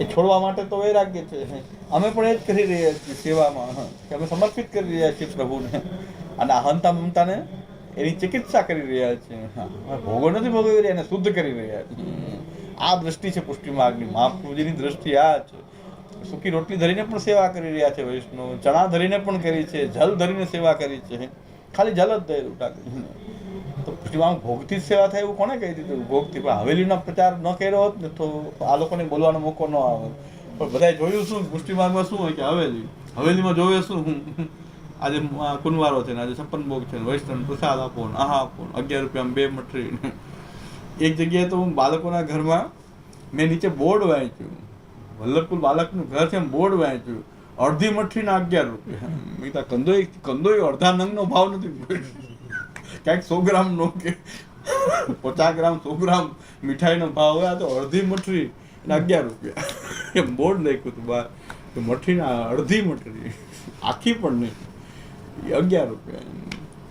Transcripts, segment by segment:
એ છોડવા માટે તો વૈરાગ્ય છે. અમે પણ એ જ કરી રહ્યા છીએ સેવામાં, કે અમે સમર્પિત કરી રહ્યા છીએ પ્રભુને, અને અહંતા મમતાને એની ચિકિત્સા કરી રહ્યા છીએ. ભોગો નથી ભોગવી રહ્યા, એને શુદ્ધ કરી રહ્યા છીએ. આ દ્રષ્ટિ છે પુષ્ટિ માર્ગની. મહાપ્રભુજીની દ્રષ્ટિ આ છે. સૂકી રોટલી ધરીને પણ સેવા કરી રહ્યા છે વૈષ્ણવ, ચણા ધરીને પણ કરી છે, જલ ધરીને સેવા કરી છે. ખાલી જલ જ દે ઠાકોરજીને. તો પુષ્ટિમાં ભોગથી જ સેવા થાય એવું કોને કહી દીધું? ભોગથી. પણ હવેલીનો પ્રચાર ન કર્યો હોત ને તો આ લોકોને બોલવાનો મોકો ન આવે. પણ બધાએ જોયું શું? પુષ્ટિમાર્ગમાં શું હોય કે હવેલીમાં જોવે શું? આજે કુંવારો છે ને, આજે 56 ભોગ છે, વૈષ્ણવ પ્રસાદ આપો ને, આહા આપો ને, 11 રૂપિયામાં 2 મઠરી. એક જગ્યાએ તો હું બાળકોના ઘરમાં મેં નીચે બોર્ડ વાંચ્યું, વલ્લભકુલ બાળકનું ઘર છે, બોર્ડ વાંચ્યું, અડધી મઠરીના 11 રૂપિયા. કંદોય અડધા નંગનો ભાવ નથી, ક્યાંક 100 ગ્રામનો કે 50 ગ્રામ 100 ગ્રામ મીઠાઈનો ભાવ હોય. આ તો અડધી મઠરી 11 રૂપિયા એમ બોર્ડ નાખ્યું હતું બહાર. તો મઠરીના અડધી મઠરી, આખી પણ નહીં, 11 રૂપિયા.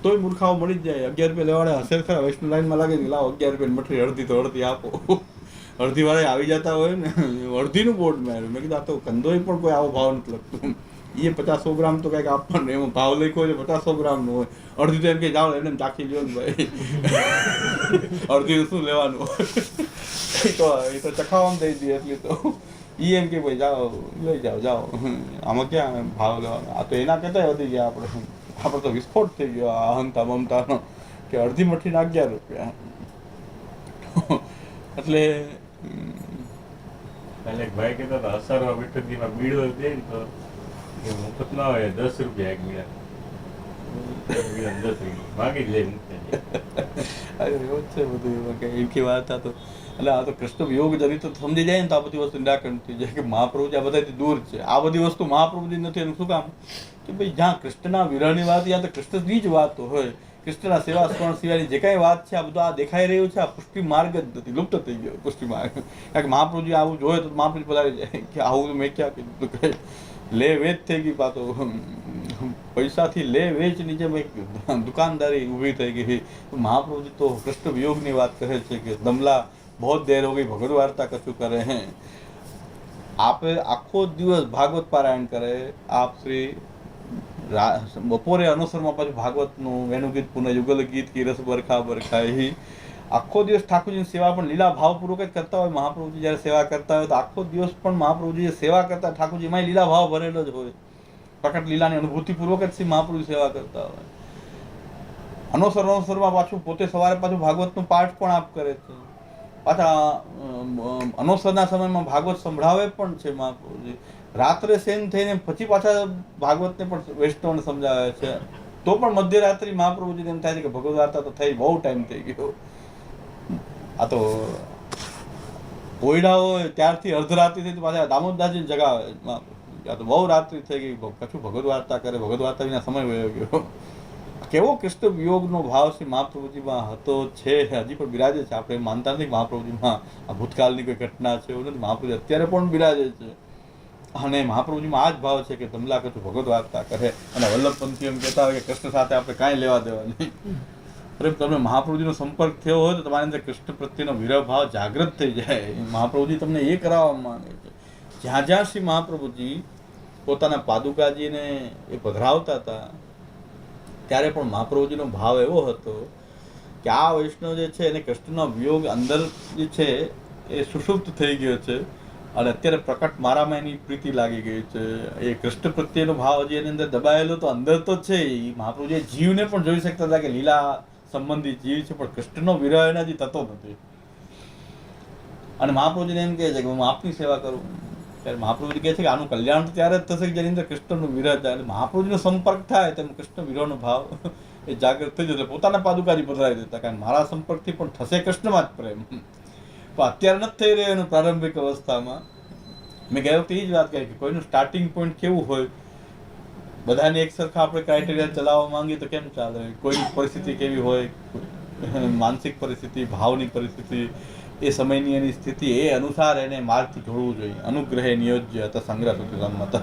તોય મૂર્ખાઓ મળી જ જાય. 11 રૂપિયા લેવાડે હશે ખરા. વૈષ્ણવ લાઈનમાં લાગે કે લાવો 11 રૂપિયાની મઠરી, અડધી તો અડધી આપો. અડધી વાળા આવી જતા હોય ને, અડધીનું બોર્ડ માર્યું. મેં કીધું આ તો કંદોય પણ કોઈ આવો ભાવ નથી લખતું. એ 50-100 ગ્રામ તો કંઈક આપવાનું, એમાં ભાવ લખ્યો હોય 50-100 ગ્રામનો હોય. અડધી તો એમ કે જાઓ એમને ચાખી લ્યો ને ભાઈ, અડધી શું લેવાનું. એ તો ચખાવામાં દઈ દે. એટલી તો એ એમ કે ભાઈ જાઓ લઈ જાઓ. આમાં ક્યાં ભાવ લેવાનો? આ તો એના કરતા વધી ગયા આપણે તો વિસ્ફોટ થઈ ગયો આ અહંતા મમતાનો, કે અડધી મઠીના 11 રૂપિયા. એટલે ભાઈ કહેતા હતા અસારમાં વિઠ્ઠલજીમાં બીડો દે ને તો મુફત ના હોય, 10 રૂપિયા એક બીડા, 10 રૂપિયા માગી જ લે. અરે એવું જ છે બધું. એમકી વાત તો એટલે આ તો કૃષ્ણ યોગ જરી તો સમજી જાય ને તો આ બધી વસ્તુ નિરાકરણ થઈ જાય, કે મહાપ્રભુજી આ બધાથી દૂર છે. આ બધી વસ્તુ મહાપ્રભુજી નથી. એનું શું કામ? કે ભાઈ જ્યાં કૃષ્ણના વિરહની વાત, યા તો કૃષ્ણની જ વાત હોય, કૃષ્ણના સેવા સ્મરણ સિવાયની જે કાંઈ વાત છે, આ બધું આ દેખાઈ રહ્યું છે. આ પુષ્ટિ માર્ગ જ નથી, લુપ્ત થઈ ગયો પુષ્ટિ માર્ગ. કારણ કે મહાપ્રભુજી આવું જોઈએ તો મહાપ્રભુજી પધારી જાય કે આવું મેં ક્યાં કીધું? કે લે વેચ થઈ ગઈ પાતો, પૈસાથી લે વેચની જેમ એક દુકાનદારી ઊભી થઈ ગઈ. મહાપ્રભુજી તો કૃષ્ણ વિયોગની વાત કહે છે કે દમલા बहुत देर हो गई, भगवत वार्ता कछु करे हैं. આપે આખો દિવસ ભાગવત પારાયણ કરે. આપ શ્રી બપોરે અનુસરમાં પાછું ભાગવતનું વેણુગીત પુનઃ યુગલ ગીત કી રસ બરખા બરખાઈ. આખો દિવસ ઠાકોરજીની સેવા પણ લીલા ભાવપૂર્વક જ કરતા હોય. મહાપ્રભુજી જ્યારે સેવા કરતા હોય તો આખો દિવસ પણ મહાપ્રભુજી સેવા કરતા ઠાકોરજીમાં લીલા ભાવ ભરેલો જ હોય. પ્રકટ લીલાની અનુભૂતિપૂર્વક જ શ્રી મહાપ્રભુજી સેવા કરતા હોય. અનુસરમાં પાછું પોતે સવારે પાછું ભાગવતનું પાઠ પણ આપ કરે છે. પાછા અનુસરના સમયમાં ભાગવત સંભળાવે પણ છે મહાપ્રભુજી. રાત્રે સેન થઈને પછી પાછા ભાગવતને પણ વૈષ્ણવને સમજાવે છે. તો પણ મધ્યરાત્રિ મહાપ્રભુજીને એમ થાય છે કે ભગવદ વાર્તા તો થઈ, બહુ ટાઈમ થઈ ગયો. આ તો કોયડા હોય ત્યારથી અર્ધરાત્રિ થઈ પાછા દામોદરજીને જગાવે. આ તો બહુ રાત્રિ થઈ ગઈ, કશું ભગવદ વાર્તા કરે. ભગવદ વાર્તા વિના સમય વયો ગયો. કેવો કૃષ્ણ વિયોગનો ભાવ શ્રી મહાપ્રભુજીમાં હતો, છે, હજી પણ બિરાજે છે. આપણે માનતા નથી મહાપ્રભુજીમાં આ ભૂતકાળની કોઈ ઘટના છે એવું નથી. મહાપ્રભુજી અત્યારે પણ બિરાજે છે. અને મહાપ્રભુજીમાં આ જ ભાવ છે કે તમલા કશું ભગવદ વાર્તા કરે. અને વલ્લભપંથી એમ કહેતા હોય કે કૃષ્ણ સાથે આપણે કાંઈ લેવા દેવા નહીં. અરે તમને મહાપ્રભુજીનો સંપર્ક થયો હોય તો તમારી અંદર કૃષ્ણ પ્રત્યેનો વિરહ ભાવ જાગૃત થઈ જાય. મહાપ્રભુજી તમને એ કરાવવા માંગે છે. જ્યાં જ્યાં શ્રી મહાપ્રભુજી પોતાના પાદુકાજીને એ પધરાવતા હતા ત્યારે પણ મહાપ્રભુજીનો ભાવ એવો હતો કે આ વૈષ્ણવ જે છે એને કૃષ્ણનો વિયોગ અંદર જે છે એ સુષુપ્ત થઈ ગયો છે. અને અત્યારે પ્રકટ મારામાં એની પ્રીતિ લાગી ગઈ છે. એ કૃષ્ણ પ્રત્યેનો ભાવ હજી એની અંદર દબાયેલો તો અંદર તો છે. એ મહાપ્રભુજી જીવને પણ જોઈ શકતા હતા કે લીલા સંબંધી જીવ છે, પણ કૃષ્ણનો વિરહ એનાથી થતો નથી. અને મહાપ્રભુજીને એમ કહે છે કે હું આપની સેવા કરું. ત્યારે મહાપ્રભુજી કહે છે કે આનું કલ્યાણ ત્યારે જ થશે કે જેની અંદર કૃષ્ણનો વિરહ થાય. મહાપ્રભુજીનો સંપર્ક થાય તેમ કૃષ્ણ વિરહનો ભાવ એ જાગૃત થઈ જશે. પોતાના પાદુકાજી પધરાવી દેતા, કારણ મારા સંપર્કથી પણ થશે કૃષ્ણમાં જ પ્રેમ. પણ અત્યારે નથી થઈ રહ્યો એનું પ્રારંભિક અવસ્થામાં. મેં ગયા વખતે એ જ વાત કરી કે કોઈનું સ્ટાર્ટિંગ પોઈન્ટ કેવું હોય, બધાને એક સરખા આપણે ક્રાઇટેરિયા ચલાવવા માંગીએ તો કેમ ચાલે? કોઈની પરિસ્થિતિ કેવી હોય, માનસિક પરિસ્થિતિ, ભાવની પરિસ્થિતિ, એ સમયની એની સ્થિતિ, એ અનુસાર એને માર્ગથી જોડવું જોઈએ. અનુગ્રહે નિયોજ્ય હતા સંગ્રહ સુધી સંમત.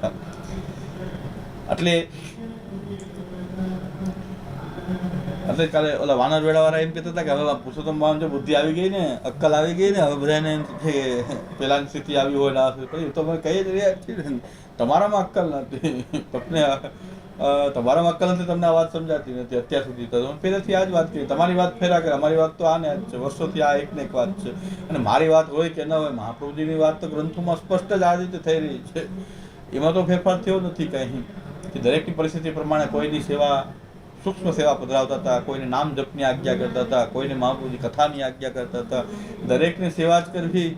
એટલે એટલે કાલે ઓલા વાનર વેળાવાળા એમ કહેતા હતા કે હવે પુરુષોત્તમ ભગવાન જો બુદ્ધિ આવી ગઈ ને, અક્કલ આવી ગઈ ને, હવે બધાને એમ છે કે પેલાની સ્થિતિ આવી હોય ને આ તો અમે કહી જ રહ્યા છીએ ને, તમારામાં અક્કલ નથી, તમને તમારામાં અક્કલ નથી, તમને આ વાત સમજાતી નથી અત્યાર સુધી. તો પહેલેથી આ જ વાત કરી, તમારી વાત ફેરા કરે, અમારી વાત તો આ ને જ છે, વર્ષોથી આ એક ને એક વાત છે. અને મારી વાત હોય કે ન હોય, મહાપ્રભુજીની વાત તો ગ્રંથોમાં સ્પષ્ટ જ આ રીતે થઈ રહી છે. એમાં તો ફેરફાર થયો નથી કંઈ, કે દરેકની પરિસ્થિતિ પ્રમાણે કોઈની સેવા, સૂક્ષ્મ સેવા પધરાવતા હતા, કોઈને નામ જપની આજ્ઞા કરતા હતા, કોઈને મહાપ્રભુજી કથાની આજ્ઞા કરતા હતા. દરેકને સેવા જ કરવી,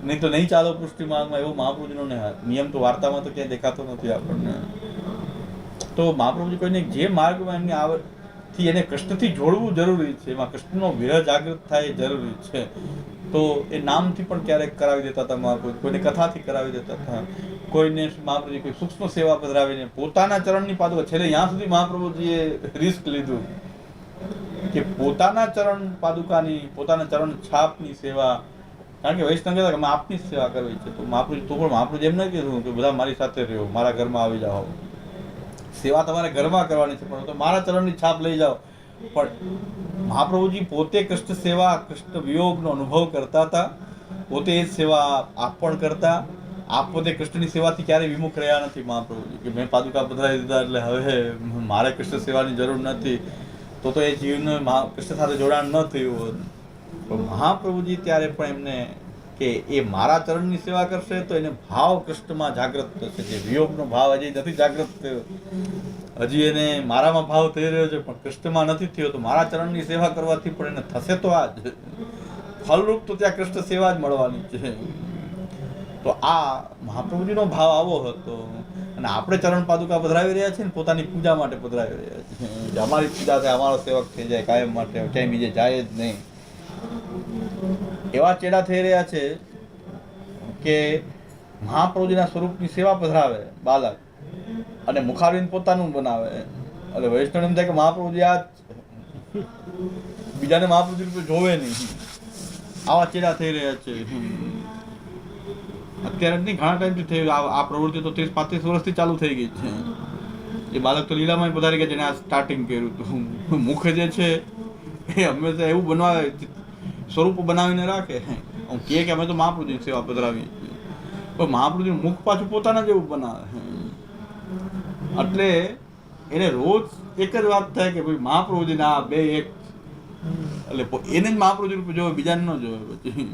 નહીં તો નહીં ચાલો પુષ્ટિ માર્ગમાં, એવો મહાપ્રભુજીનો નિયમ તો વાર્તામાં તો ક્યાંય દેખાતો નથી આપણને. તો મહાપ્રભુજી કોઈને જે માર્ગમાં એમની આવડથી એને કૃષ્ણથી જોડવું જરૂરી છે, એમાં કૃષ્ણનો વિરહ જાગૃત થાય એ જરૂરી છે. તો એ નામથી પણ ક્યારેક કરાવી દેતા હતા મહાપ્રભુ, કોઈને કથાથી કરાવી દેતા હતા, કોઈને મહાપ્રભુજી કોઈ સૂક્ષ્મ સેવા પધરાવીને પોતાના ચરણની પાદુકા, છેલ્લે ત્યાં સુધી મહાપ્રભુજીએ રિસ્ક લીધું કે પોતાના ચરણ પાદુકાની, પોતાના ચરણ છાપની સેવા, કારણ કે વૈષ્ણવ કહેતા કે અમે આપની જ સેવા કરવી છે. તો મહાપ્રભુ તો પણ મહાપ્રભુ એમ ન કીધું કે બધા મારી સાથે રહ્યો, મારા ઘરમાં આવી જાઓ, સેવા તમારે ઘરમાં કરવાની છે, પણ તો મારા ચરણની છાપ લઈ જાઓ. પણ મહાપ્રભુજી પોતે કૃષ્ણ સેવા, કૃષ્ણ વિયોગનો અનુભવ કરતા હતા, પોતે એ સેવા આપ પણ કરતા. આપ પોતે કૃષ્ણની સેવાથી ક્યારેય વિમુખ રહ્યા નથી મહાપ્રભુજી, કે મેં પાદુકા પધરાવી દીધા એટલે હવે મારે કૃષ્ણ સેવાની જરૂર નથી, તો એ જીવનું કૃષ્ણ સાથે જોડાણ ન થયું હોત. પણ મહાપ્રભુજી ત્યારે પણ એમને કે એ મારા ચરણની સેવા કરશે તો એને ભાવ કૃષ્ણમાં જાગૃત થશે, જે વિયોગનો ભાવ હજી નથી જાગૃત થયો, હજી એને મારામાં ભાવ થઈ રહ્યો છે પણ કૃષ્ણમાં નથી થયો. તો મારા ચરણની સેવા કરવાથી પણ એને થશે તો આ જ ફલરૂપ, તો ત્યાં કૃષ્ણ સેવા જ મળવાની છે. તો આ મહાપ્રભુજીનો ભાવ આવો હતો. અને આપણે ચરણ પાદુકા પધરાવી રહ્યા છીએ ને પોતાની પૂજા માટે પધરાવી રહ્યા છીએ, અમારી પૂજા થાય, અમારો સેવક થઈ જાય કાયમ માટે, ક્યાંય બીજે જાય જ નહીં. એવા ચેડા થઈ રહ્યા છે કે મહાપ્રભુજીના સ્વરૂપની સેવા પધરાવે બાલક અને મુખારવિંદ પોતાનું બનાવે. એટલે વૈષ્ણવ એમ થાય કે મહાપ્રભુજી આ બીજાને મહાપ્રભુજી રૂપે જોવે નહીં. આવા ચેડા થઈ રહ્યા છે અત્યારે જ નહીં, ઘણા ટાઈમથી થયું. આ પ્રવૃત્તિ તો 30-35 વર્ષથી ચાલુ થઈ ગઈ છે. એ બાલક તો લીલામાં પધારી ગયા જેને આ સ્ટાર્ટિંગ કર્યું હતું. મુખ જે છે એ હંમેશા એવું બનાવે, સ્વરૂપ બનાવીને રાખે, કહે કે અમે તો મહાપ્રભુજીની સેવા પધરાવીએ છીએ, પણ મહાપ્રભુજીનું મુખ પાછું પોતાના જેવું બનાવે. એટલે એને રોજ એક જ વાત થાય કે ભાઈ મહાપ્રભુજીના આ બે એક, એટલે એને જ મહાપ્રભુજી રૂપે જોવે, બીજાને ન જોવે પછી,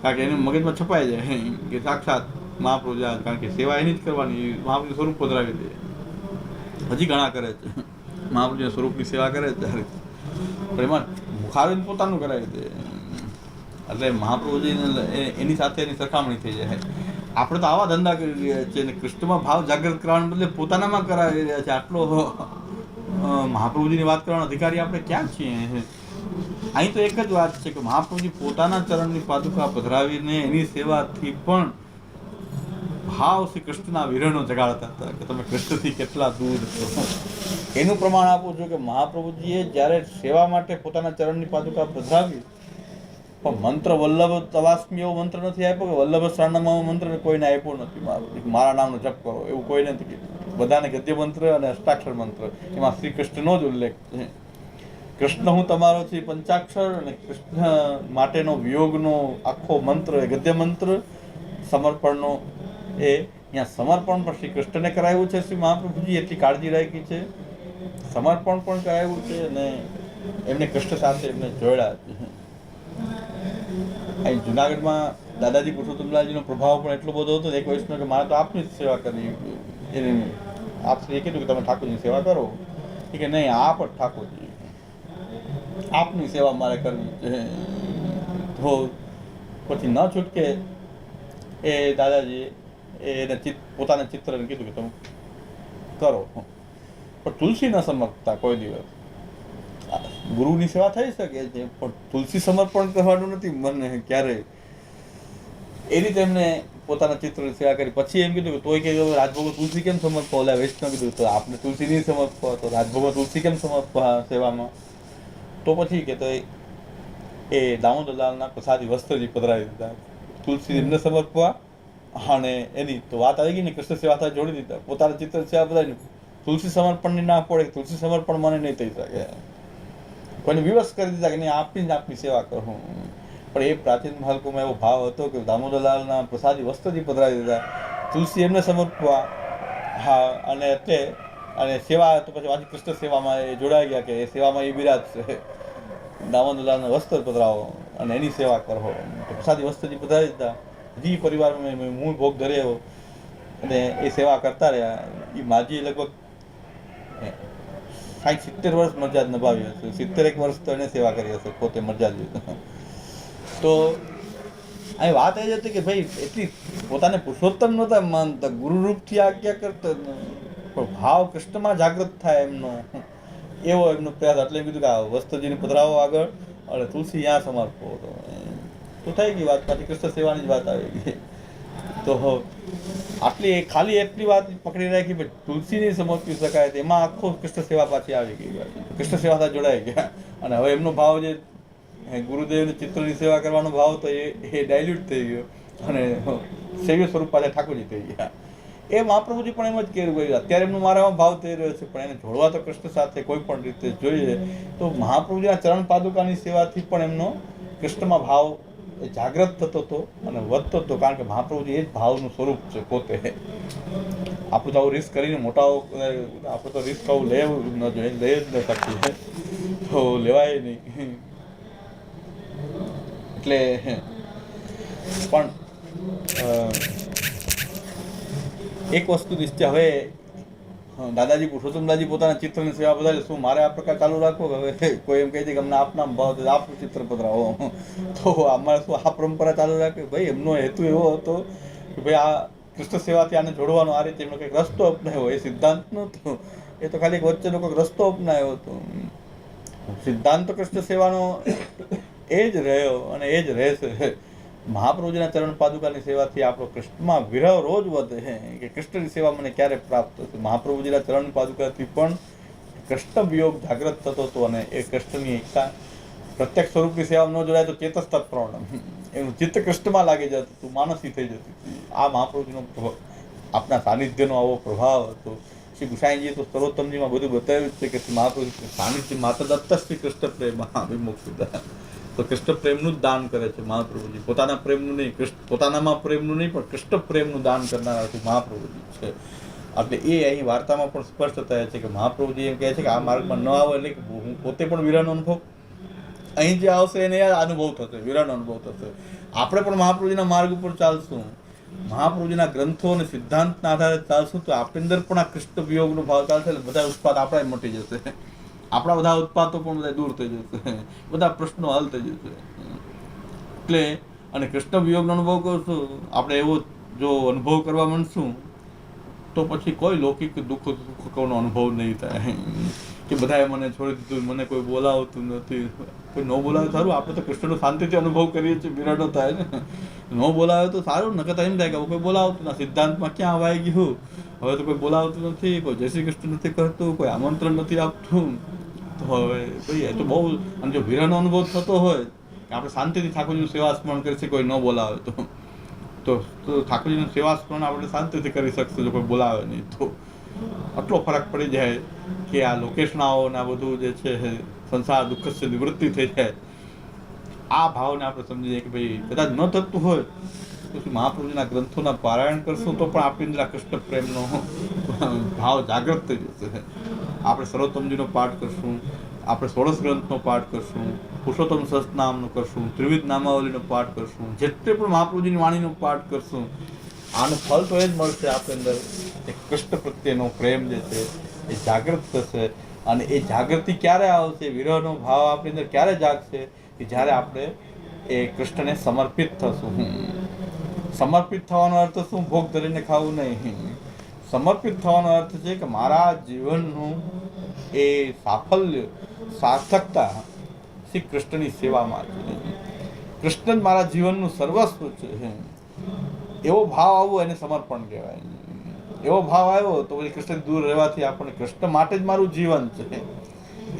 કારણ કે એને મગજમાં છપાઈ જાય કે સાક્ષાત મહાપ્રભુજી, કારણ કે સેવા એની જ કરવાની, મહાપ્રભુજી સ્વરૂપ પધરાવી દે. હજી ઘણા કરે છે મહાપ્રભુજીના સ્વરૂપની સેવા કરે છે ત્યારે, પણ એમાં મુખારવિંદ પોતાનું કરાવી દે. એટલે મહાપ્રભુજીને એની સાથે એની સરખામણી થઈ જાય. આપણે તો આવા ધંધા કરી રહ્યા છીએ અને કૃષ્ણમાં ભાવ જાગૃત કરવાને બદલે પોતાનામાં કરાવી રહ્યા છે. આટલો મહાપ્રભુજીની વાત કરવાનો અધિકારી આપણે ક્યાં છીએ? અહીં તો એક જ વાત છે કે મહાપ્રભુજી પોતાના ચરણની પાદુકા પધરાવીને એની સેવાથી પણ ભાવ શ્રી કૃષ્ણના વિરહનો જગાડતા હતા કે તમે કૃષ્ણથી કેટલા દૂર છો. એનું પ્રમાણ આપું છું કે મહાપ્રભુજીએ જ્યારે સેવા માટે પોતાના ચરણની પાદુકા પધરાવી, પણ મંત્ર વલ્લભ તવાસ્મી એવો મંત્ર નથી આપ્યો, કે વલ્લભ શરણમાં મંત્ર કોઈને આપ્યો નથી. મારા નામનો જપ કરો એવું કોઈ નથી કીધું. બધાને ગદ્ય મંત્ર અને અષ્ટાક્ષર મંત્ર, એમાં શ્રી કૃષ્ણનો જ ઉલ્લેખ છે. કૃષ્ણ હું તમારો છે પંચાક્ષર, અને કૃષ્ણ માટેનો વિયોગનો આખો મંત્ર એ ગદ્ય મંત્ર, સમર્પણનો એ અહીંયા સમર્પણ પણ શ્રી કૃષ્ણને કરાવ્યું છે. શ્રી મહાપ્રભુજી એટલી કાળજી રાખી છે, સમર્પણ પણ કરાવ્યું છે અને એમને કૃષ્ણ સાથે એમને જોડ્યા છે. અહીં જુનાગઢમાં દાદાજી પુરુષોત્તમલાલજીનો પ્રભાવ પણ એટલો બધો હતો. એક વૈષ્ણવ કે મારે તો આપની જ સેવા કરવી, એને આપશ્રીએ કીધું કે તમે ઠાકોરજીની સેવા કરો, કે નહીં આપ જ ઠાકોરજી, આપની સેવા મારે કરવી છે. તો પછી ન છૂટકે એ દાદાજી એને પોતાના ચિત્રને કીધું કે તમે કરો, પણ તુલસી ન સમર્પતા કોઈ દિવસ. ગુરુની સેવા થઈ શકે છે પણ તુલસી સમર્પણ કરવાનું નથી મને ક્યારેય. એ રીતે એમને પોતાના ચિત્રની સેવા કરી. પછી એમ કીધું કે તોય કે રાજભોગ તુલસી કેમ સમર્પવા? ઓલા વૈષ્ણવ કીધું તો આપણે તુલસી નહીં સમર્પવા, તો રાજભોગ તુલસી કેમ સમર્પવા સેવામાં? તો પછી કે તો એ દામોદરલાલના પ્રસાદી વસ્ત્રજી પધરાવી દીધા, તુલસી એમને સમર્પવા, અને એની તો વાત આવી ગઈ ને કૃષ્ણ સેવા સાથે જોડી દીધા. પોતાના ચિત્ર સેવા બધાની તુલસી સમર્પણની ના પડે, તુલસી સમર્પણ મને નહીં થઈ શકે. કોઈને વિવશ કરી દીધા કે નહીં આપની આપની સેવા કરું. પણ એ પ્રાચીન માલકોમાં એવો ભાવ હતો કે દામોદરલાલના પ્રસાદી વસ્ત્રથી પધરાવી દીધા, તુલસી એમને સમર્પવા. હા, અને એટલે અને સેવા તો પછી પાછી કૃષ્ણ સેવામાં એ જોડાઈ ગયા કે એ સેવામાં એ બિરાજશે. દામોદરલાલને વસ્ત્ર પધરાવો અને એની સેવા કરો. તો પ્રસાદી વસ્ત્રથી પધરાવી દીધા. હજી પરિવારમાં મૂળ ભોગ ધર્યો અને એ સેવા કરતા રહ્યા. એ માજી લગભગ 60-70 વર્ષ મરજાદ નભાવી હશે. 70 વર્ષ તો એને સેવા કરી હશે પોતે મરજાદ. તો અહીં વાત એ જ હતી કે ભાઈ એટલી પોતાને પુરુષોત્તમ નહોતા માનતા, ગુરુરૂપથી આજ્ઞા કરતા, પણ ભાવ કૃષ્ણમાં જાગૃત થાય એમનો એવો એમનો પ્રયાસ. એટલે એમ કીધું કે આ વસ્ત્રજીને પધરાવો આગળ અને તુલસી ત્યાં સમર્પો. તો થઈ ગઈ વાત, પાછી કૃષ્ણ સેવાની જ વાત આવી ગઈ. તો આટલી ખાલી એટલી વાત પકડી રાખી કે તુલસી નહીં સમર્પી શકાય, એમાં આખો કૃષ્ણ સેવા પાછી આવી ગઈ. કૃષ્ણ સેવા સાથે જોડાઈ ગયા અને હવે એમનો ભાવ જે ગુરુદેવની ચિત્રની સેવા કરવાનો ભાવ તો એ ડાયલ્યુટ થઈ ગયો અને સેવ્ય સ્વરૂપ પાછા ઠાકોરજી થઈ ગયા. એ મહાપ્રભુજી પણ એમ જ કહેવું ગયું. અત્યારે એમનો મારામાં ભાવ થઈ રહ્યો છે, પણ એને જોડવા તો કૃષ્ણ સાથે કોઈ પણ રીતે જોઈએ. તો મહાપ્રભુજીના ચરણ પાદુકાની સેવાથી પણ એમનો કૃષ્ણમાં ભાવ જાગ્રત થતો હતો અને વધતો હતો, કારણ કે મહાપ્રભુજી એ જ ભાવનું સ્વરૂપ છે પોતે. આપણું તો આવું રિસ્ક કરીને મોટાઓ આપણે તો રિસ્ક આવું લેવું ન જોઈએ, લઈ જ ન શકીએ, તો લેવાય નહીં. એટલે પણ એક વસ્તુ નિશ્ચય, હવે દાદાજી પુરુષોત્તમદાસજી પોતાના ચિત્રની સેવા બધાય, શું મારે આ પ્રકાર ચાલુ રાખવો? હવે કોઈ એમ કહે છે કે અમને આપના ભાવ આપનું ચિત્ર પધરાવો, તો અમારે શું આ પરંપરા ચાલુ રાખવી? ભાઈ એમનો હેતુ એવો હતો કે ભાઈ આ કૃષ્ણ સેવાથી આને જોડવાનો, આ રીતે એમનો કંઈક રસ્તો અપનાવ્યો. એ સિદ્ધાંત નહોતો, એ તો ખાલી વચ્ચેનો કોઈક રસ્તો અપનાવ્યો હતો. સિદ્ધાંત કૃષ્ણ સેવાનો એ જ રહ્યો અને એ જ રહેશે. મહાપ્રભુજીના ચરણ પાદુકાની સેવાથી આપણો કૃષ્ણમાં વિરહ રોજ વધે કે કૃષ્ણની સેવા મને ક્યારે પ્રાપ્ત થશે. મહાપ્રભુજીના ચરણ પાદુકાથી પણ કૃષ્ણ વિયોગ જાગ્રત થતો હતો અને એ કૃષ્ણની એકતા પ્રત્યક્ષ સ્વરૂપની સેવામાં ન જોડાય તો ચેતસ્તત્પ્રવણમ, એનું ચિત્ત કૃષ્ણમાં લાગી જતું હતું, માનસી થઈ જતી હતી. આ મહાપ્રભુજીનો આપણા સાનિધ્યનો આવો પ્રભાવ હતો. શ્રી ગુસાઈજીએ તો સર્વોત્તમજીમાં બધું બતાવ્યું છે કે મહાપ્રભુ સાનિધ્ય માતા દત્ત શ્રી કૃષ્ણ પ્રેમ વિમુક્ત. તો કૃષ્ણ પ્રેમનું જ દાન કરે છે મહાપ્રભુજી, પોતાના પ્રેમનું નહીં, પોતાનામાં પ્રેમનું નહીં, પણ કૃષ્ણ પ્રેમનું દાન કરનારા મહાપ્રભુજી છે. એટલે એ અહીં વાર્તામાં પણ સ્પષ્ટ થાય છે કે મહાપ્રભુજી એમ કહે છે કે આ માર્ગમાં ન આવે એટલે કે હું પોતે પણ વિરહનો અનુભવ, અહીં જે આવશે એને અનુભવ થશે, વિરહનો અનુભવ થશે. આપણે પણ મહાપ્રભુજીના માર્ગ ઉપર ચાલશું, મહાપ્રભુજીના ગ્રંથો અને સિદ્ધાંતના આધારે ચાલશું, તો આપણી અંદર પણ આ કૃષ્ણ વિયોગનો ભાવ ચાલશે. એટલે બધા ઉત્પાદ આપણા મટી જશે, આપણા બધા ઉત્પાદો પણ બધા દૂર થઈ જશે, બધા પ્રશ્નો હલ થઈ જશે. એટલે અને કૃષ્ણ વિયોગનો અનુભવ કરશું આપણે, એવો જો અનુભવ કરવા માંડશું તો પછી કોઈ લૌકિક દુઃખનો અનુભવ નહીં થાય કે બધાએ મને છોડી દીધું, મને કોઈ બોલાવતું નથી. કોઈ ન બોલાવે સારું, આપણે તો કૃષ્ણનો શાંતિથી અનુભવ કરીએ છીએ, વિરહનો થાય ને. ન બોલાવે તો સારું, નકર તો એમ થાય કે કોઈ બોલાવતું ના, સિદ્ધાંતમાં ક્યાં અવાઈ ગયું, હવે તો કોઈ બોલાવતું નથી, કોઈ જય શ્રી કૃષ્ણ નથી કરતું, કોઈ આમંત્રણ નથી આપતું. તો હવે ભાઈ એ તો બહુ, અને જો વિરહનો અનુભવ થતો હોય કે આપણે શાંતિથી ઠાકોરજીનું સેવા સ્મરણ કરીએ છીએ, કોઈ ન બોલાવે તો ઠાકોરજીનું સેવા સ્મરણ આપણે શાંતિથી કરી શકશું જો કોઈ બોલાવે નહીં તો. આટલો ફરક પડી જાય કે આ લોકેશનાઓ ને આ બધું જે છે સંસાર દુઃખ છે નિવૃત્તિ થઈ જાય. આ ભાવને આપણે સમજીએ કે ભાઈ કદાચ ન થતું હોય તો મહાપ્રભુજીના ગ્રંથોના પારાયણ કરશું તો પણ આપણી અંદર કૃષ્ણ પ્રેમનો ભાવ જાગૃત થઈ જશે. આપણે સર્વોત્તમજીનો પાઠ કરશું, આપણે 16 ગ્રંથનો પાઠ કરશું, પુરુષોત્તમ સહસ્રનામનો કરશું, ત્રિવિધ નામાવલીનો પાઠ કરશું, જેટલે પણ મહાપ્રભુજીની વાણીનો પાઠ કરશું, આનું ફળ તો એ જ મળશે. આપણી અંદર એ કૃષ્ણ પ્રત્યેનો પ્રેમ જે છે એ જાગૃત થશે. અને એ જાગૃતિ ક્યારે આવશે, વિરહનો ભાવ આપણી અંદર ક્યારે જાગશે કે જ્યારે આપણે એ કૃષ્ણને સમર્પિત થશું. સમર્પિત થવાનો અર્થ શું? ભોગ ધરીને ખાવું નહીં. સમર્પિત થવાનો અર્થ છે કે મારા જીવનનું એ સાફલ્ય, સાર્થકતા શ્રી કૃષ્ણની સેવામાં છે. કૃષ્ણ જ મારા જીવનનું સર્વસ્વ છે. એવો ભાવ આવવો એને સમર્પણ કહેવાય. એવો ભાવ આવ્યો તો પછી કૃષ્ણ દૂર રહેવાથી આપણને કૃષ્ણ માટે જ મારું જીવન છે,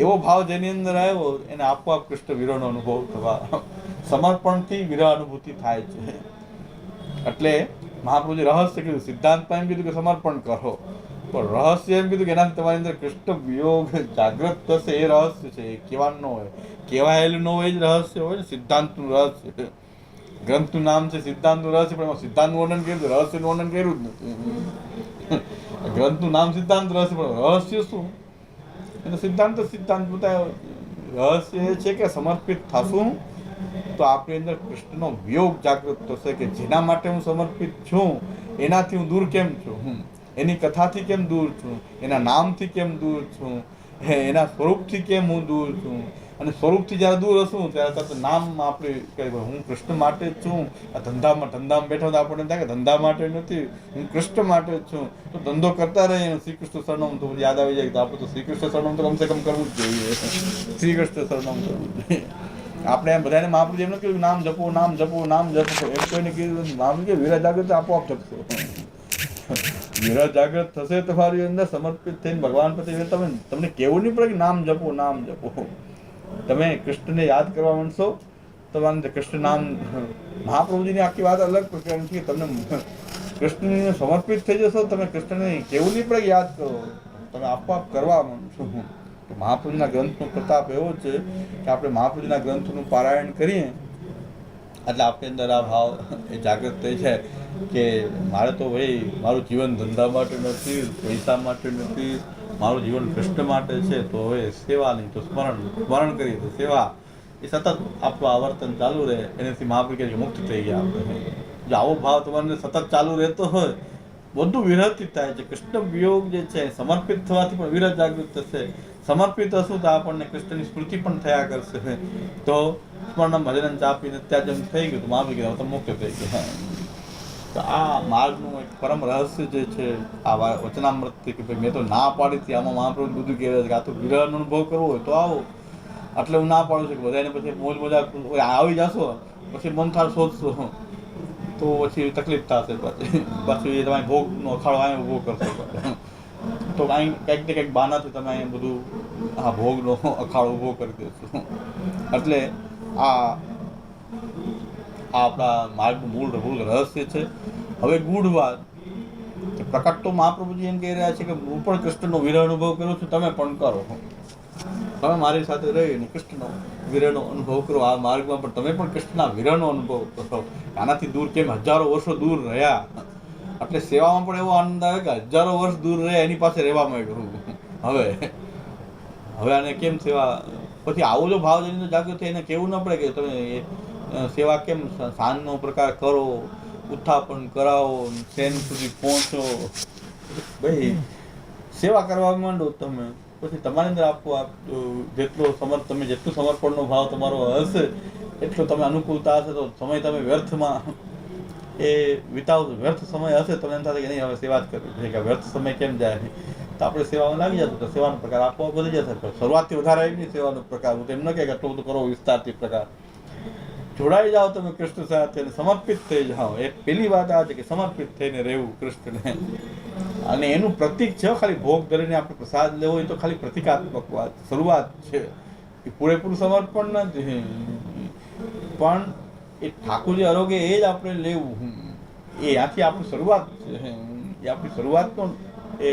એવો ભાવ જેની અંદર આવ્યો એને આપોઆપ કૃષ્ણ વિરહનો અનુભવ થવા, સમર્પણથી વિરહ અનુભૂતિ થાય છે. એટલે મહાપ્રભુજી રહસ્ય કીધું, સિદ્ધાંતમાં એમ કીધું કે સમર્પણ કરો, પણ રહસ્ય એમ કીધું કે એનાથી તમારી અંદર કૃષ્ણ વિયોગ જાગૃત થશે, એ રહસ્ય છે. એ કહેવાનું ન હોય, કહેવાયેલું ન હોય એ જ રહસ્ય હોય ને. સિદ્ધાંતનું રહસ્ય, ગ્રંથનું નામ છે સિદ્ધાંતનું રહસ્ય, પણ એમાં સિદ્ધાંતનું વર્ણન કર્યું, રહસ્યનું વર્ણન કર્યું જ નથી. ગ્રંથનું નામ સિદ્ધાંત રહસ્ય, પણ રહસ્ય શું? એટલે સિદ્ધાંત સિદ્ધાંત બતાવ્યો. રહસ્ય એ છે કે સમર્પિત થશું તો આપણી અંદર કૃષ્ણનો વિયોગ જાગૃત થશે, કે જેના માટે હું સમર્પિત છું એનાથી હું દૂર કેમ છું, એની કથાથી કેમ દૂર છું, એના નામથી કેમ દૂર છું, એના સ્વરૂપથી કેમ હું દૂર છું. અને સ્વરૂપથી જ્યારે દૂર હશું ત્યારે તરત નામ આપણે હું કૃષ્ણ માટે જ છું. આ ધંધામાં બેઠો તો આપણને થાય કે ધંધા માટે નથી, હું કૃષ્ણ માટે જ છું. તો ધંધો કરતા રહીએ, શ્રી કૃષ્ણ શરણમ તો યાદ આવી જાય. તો આપણે તો શ્રી કૃષ્ણ શરણમ તો કમસે કમ કરવું જ જોઈએ. શ્રી કૃષ્ણ શરણમ કરવું જોઈએ. આપણે એમ બધાને મહાપ્રભુજી એમ કીધું નામ જપો, નામ જપો, નામ જપો, એમ કોઈને કીધું. મહાપ્રભુ કે વિરહ જાગૃત આપોઆપ જપશો. વિરહ જાગૃત થશે તમારી અંદર, સમર્પિત થઈને ભગવાન પ્રત્યે તમને કેવું નહીં પડે કે નામ જપો, નામ જપો. તમે કૃષ્ણને યાદ કરવા માંડશો, તમારે કૃષ્ણ નામ, મહાપ્રભુજીની આખી વાત અલગ પ્રકારની છે. તમને કૃષ્ણને સમર્પિત થઈ જશો, તમે કૃષ્ણને કેવું નહીં પડે કે યાદ કરો, તમે આપોઆપ કરવા માંડશો. તો મહાપ્રભુજીના ગ્રંથનો પ્રતાપ એવો છે કે આપણે મહાપ્રભુજીના ગ્રંથનું પારાયણ કરીએ એટલે આપણી અંદર આ ભાવ એ જાગૃત થઈ જાય કે મારે તો ભાઈ મારું જીવન ધંધા માટે નથી, પૈસા માટે નથી, મારું જીવન કૃષ્ણ માટે છે. તો હવે સેવા નહીં તો સ્મરણ કરીએ તો સેવા, એ સતત આપણું આવર્તન ચાલુ રહે. એનાથી મહાપ્રભુ કહે કે મુક્ત થઈ ગયા આપણે. જો આવો ભાવ તમારે સતત ચાલુ રહેતો હોય, બધું વિરહથી થાય છે. કૃષ્ણ વિયોગ જે છે સમર્પિત થવાથી પણ વિરહ જાગૃત થશે. સમર્પિત હશું તો આપણને કૃષ્ણની સ્મૃતિ પણ થયા કરશે. તો સ્મરણ ભજન ચાપીને ત્યાં જેમ થઈ ગયું તો મહાપ્રભુ કીધું તમે મુક્ત થઈ ગયા. તો આ માર્ગનું એક પરમ રહસ્ય જે છે આ વચનામૃતથી, કે ભાઈ મેં તો ના પાડી હતી, આમાં મહાપ્રભુ બધું કહેવાય છે કે આ તો વિરહનો અનુભવ કરવો હોય તો આવો. એટલે હું ના પાડું છું કે બધાને પછી મોજ મજા આવી જશો, પછી મનથાળ શોધશો તો પછી તકલીફ થશે. પાછું એ તમારે ભોગનો અખાડો અહીંયા ઊભો કરશો. તો અહીં કંઈક ને કંઈક બહાનાથી તમે અહીંયા બધું આ ભોગનો અખાડો ઊભો કરી દેશો. એટલે આ આપણા માર્ગનું મૂળ રહસ્ય છે. હવે ગૂઢ વાત પ્રકટ તો મહાપ્રભુજી એમ કહી રહ્યા છે કે હું પણ કૃષ્ણનો વિરહ અનુભવ કરું છું, તમે પણ કરો. તમે મારી સાથે રહીને કૃષ્ણનો વિરહનો અનુભવ કરો. આ માર્ગમાં પણ તમે પણ કૃષ્ણના વિરહનો અનુભવ કરો. આનાથી દૂર કેમ હજારો વર્ષો દૂર રહ્યા, એટલે સેવામાં પણ એવો આનંદ આવે કે હજારો વર્ષ દૂર રહ્યા એની પાસે રહેવા માંડ્યું. હવે આને કેમ સેવા, પછી આવો જો ભાવ જેની જાગૃત થાય એને કેવું ન પડે કે તમે સેવા કેમ સાંજનો પ્રકાર કરો, ઉત્થાપન કરાવો, શેન સુધી પહોંચો. ભાઈ સેવા કરવા માંડો તમે, પછી તમારી અંદર આપો તમે જેટલું સમર્પણનો ભાવ તમારો હશે એટલો તમે અનુકૂળતા હશે તો સમય તમે વ્યર્થમાં એ વિતાવશો. વ્યર્થ સમય હશે તમને એમ થશે કે નહીં હવે સેવા જ કરવી છે, કે વ્યર્થ સમય કેમ જાય. તો આપણે સેવામાં લાગી જશું તો સેવાનો પ્રકાર આપોઆપ વધી જશે. શરૂઆતથી વધારે આવી નહીં સેવાનો પ્રકાર, હું તો એમ ન કહે કે આટલું બધું કરો વિસ્તારથી પ્રકાર. જોડાઈ જાઓ તમે કૃષ્ણ સાથે, સમર્પિત થઈ જાઓ. એ પેલી વાત આ છે કે સમર્પિત થઈને રહેવું કૃષ્ણને. અને એનું પ્રતીક છે. ખાલી ભોગ ધરીને આપણે પ્રસાદ લેવો હોય તો ખાલી પ્રતિકાત્મક વાત, શરૂઆત છે. એ પૂરેપૂરું સમર્પણ નથી, પણ એ ઠાકોરજી આરોગ્ય એ જ આપણે લેવું, એ ત્યાંથી આપણી શરૂઆત છે. એ આપણી શરૂઆતનો એ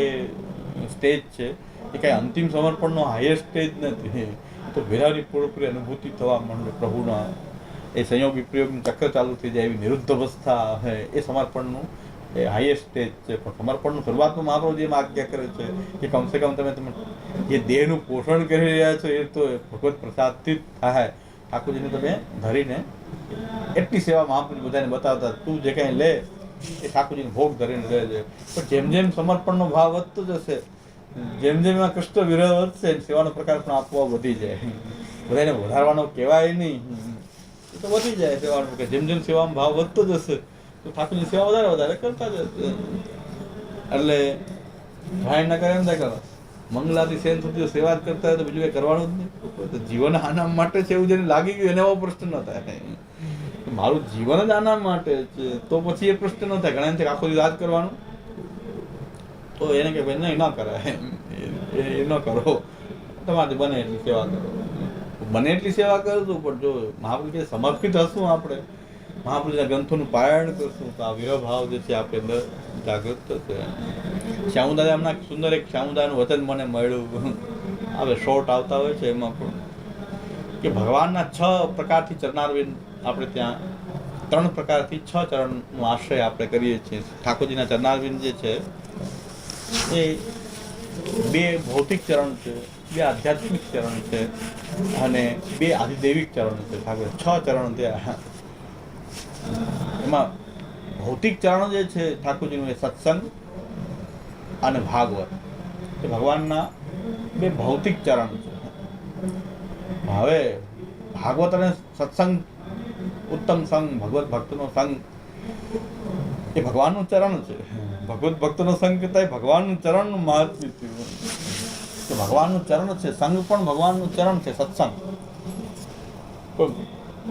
સ્ટેજ છે. એ કાંઈ અંતિમ સમર્પણનો હાઈએસ્ટ સ્ટેજ નથી. તો વિરહની પૂરેપૂરી અનુભૂતિ થવા માંડે પ્રભુના. એ સંયોગ વિપ્રયોગનું ચક્ર ચાલુ થઈ જાય, એવી નિરુદ્ધ અવસ્થા એ સમર્પણનું એ હાઈએસ્ટ સ્ટેજ છે. પણ સમર્પણનું શરૂઆતનું મહાપ્રભુ જેમ આજ્ઞા કરે છે કે કમસે કમ તમે જે દેહનું પોષણ કરી રહ્યા છો એ તો ભગવત પ્રસાદથી જ થાય. ઠાકોરજીને તમે ધરીને એટલી સેવા મહાપ્રભુ બધાને બતાવતા, તું જે કાંઈ લે એ ઠાકોરજીને ભોગ ધરીને લેજે. પણ જેમ જેમ સમર્પણનો ભાવ વધતો જશે, જેમ જેમ એમાં કૃષ્ણ વિરહ વધશે, સેવાનો પ્રકાર પણ આપવા વધી જાય. બધાને વધારવાનો કહેવાય નહીં, એ તો વધી જાય સેવાનું. કે જેમ જેમ સેવામાં ભાવ વધતો જશે તો ઠાકોરની સેવા વધારે કરતા જશે. એટલે ભાઈ ના કરે એમ થાય કે મંગલાથી સેન સુધી સેવા જ કરતા હોય તો બીજું કંઈ કરવાનું જ નહીં. જીવન આના માટે છે એવું જેને લાગી ગયું એને એવો પ્રશ્ન ન થાય. મારું જીવન જ આના માટે છે તો પછી એ પ્રશ્ન ન થાય. ઘણા આખો દિવસ આ જ કરવાનું, તો એને કે ભાઈ નહીં ન કરાય, એ ન કરો. તમારે બને એટલી સેવા કરો, બને એટલી સેવા કરશું. પણ જો મહાપ્રભુ કે સમર્પિત હશું આપણે મહાપ્રભુના ગ્રંથોનું પારાયણ કરશું તો આ વિરહ ભાવ જે છે આપણી અંદર જાગૃત થશે. શ્યામુદાદા હમણાં સુંદર એક શ્યામુદાનું વચન મને મળ્યું, હવે શોર્ટ આવતા હોય છે એમાં પણ, કે ભગવાનના 6 પ્રકારથી ચરણારવિંદ આપણે ત્યાં 3 પ્રકારથી 6 ચરણનો આશ્રય આપણે કરીએ છીએ. ઠાકોરજીના ચરણારવિંદ જે છે એ 2 ભૌતિક ચરણ છે, 2 આધ્યાત્મિક ચરણ છે અને 2 આધિદૈવિક ચરણ છે. ઠાકોર 6 ચરણ ત્યાં. એમાં ભૌતિક ચરણ જે છે ઠાકોરજીનું એ સત્સંગ અને ભાગવત એ ભગવાનના 2 ભૌતિક ચરણ છે. હવે ભાગવત અને સત્સંગ, ઉત્તમ સંગ, ભગવત ભક્તનો સંગ એ ભગવાનનું ચરણ છે. ભગવત ભક્તનો સંગ કરતા ભગવાનનું ચરણનું મહત્વ થયું કે ભગવાનનું ચરણ છે, સંગ પણ ભગવાનનું ચરણ છે, સત્સંગ. પણ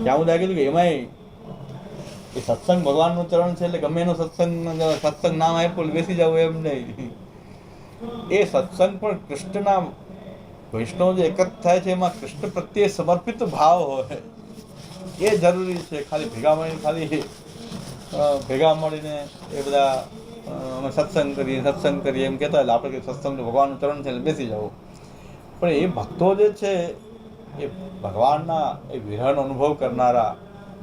ત્યાં હું કીધું કે એમાંય એ સત્સંગ ભગવાનનું ચરણ છે એટલે ગમે એનો સત્સંગ નામ આપ્યું બેસી જાવ એમ નહીં. એ સત્સંગ પણ કૃષ્ણના વૈષ્ણવ જે એકત્ર થાય છે એમાં કૃષ્ણ પ્રત્યે સમર્પિત ભાવ હોય એ જરૂરી છે. ખાલી ભેગા મળીને એ બધા અમે સત્સંગ કરીએ એમ કહેતા એટલે આપણે સત્સંગ ભગવાનનું ચરણ છે એટલે બેસી જવું. પણ એ ભક્તો જે છે એ ભગવાનના એ વિરહનો અનુભવ કરનારા,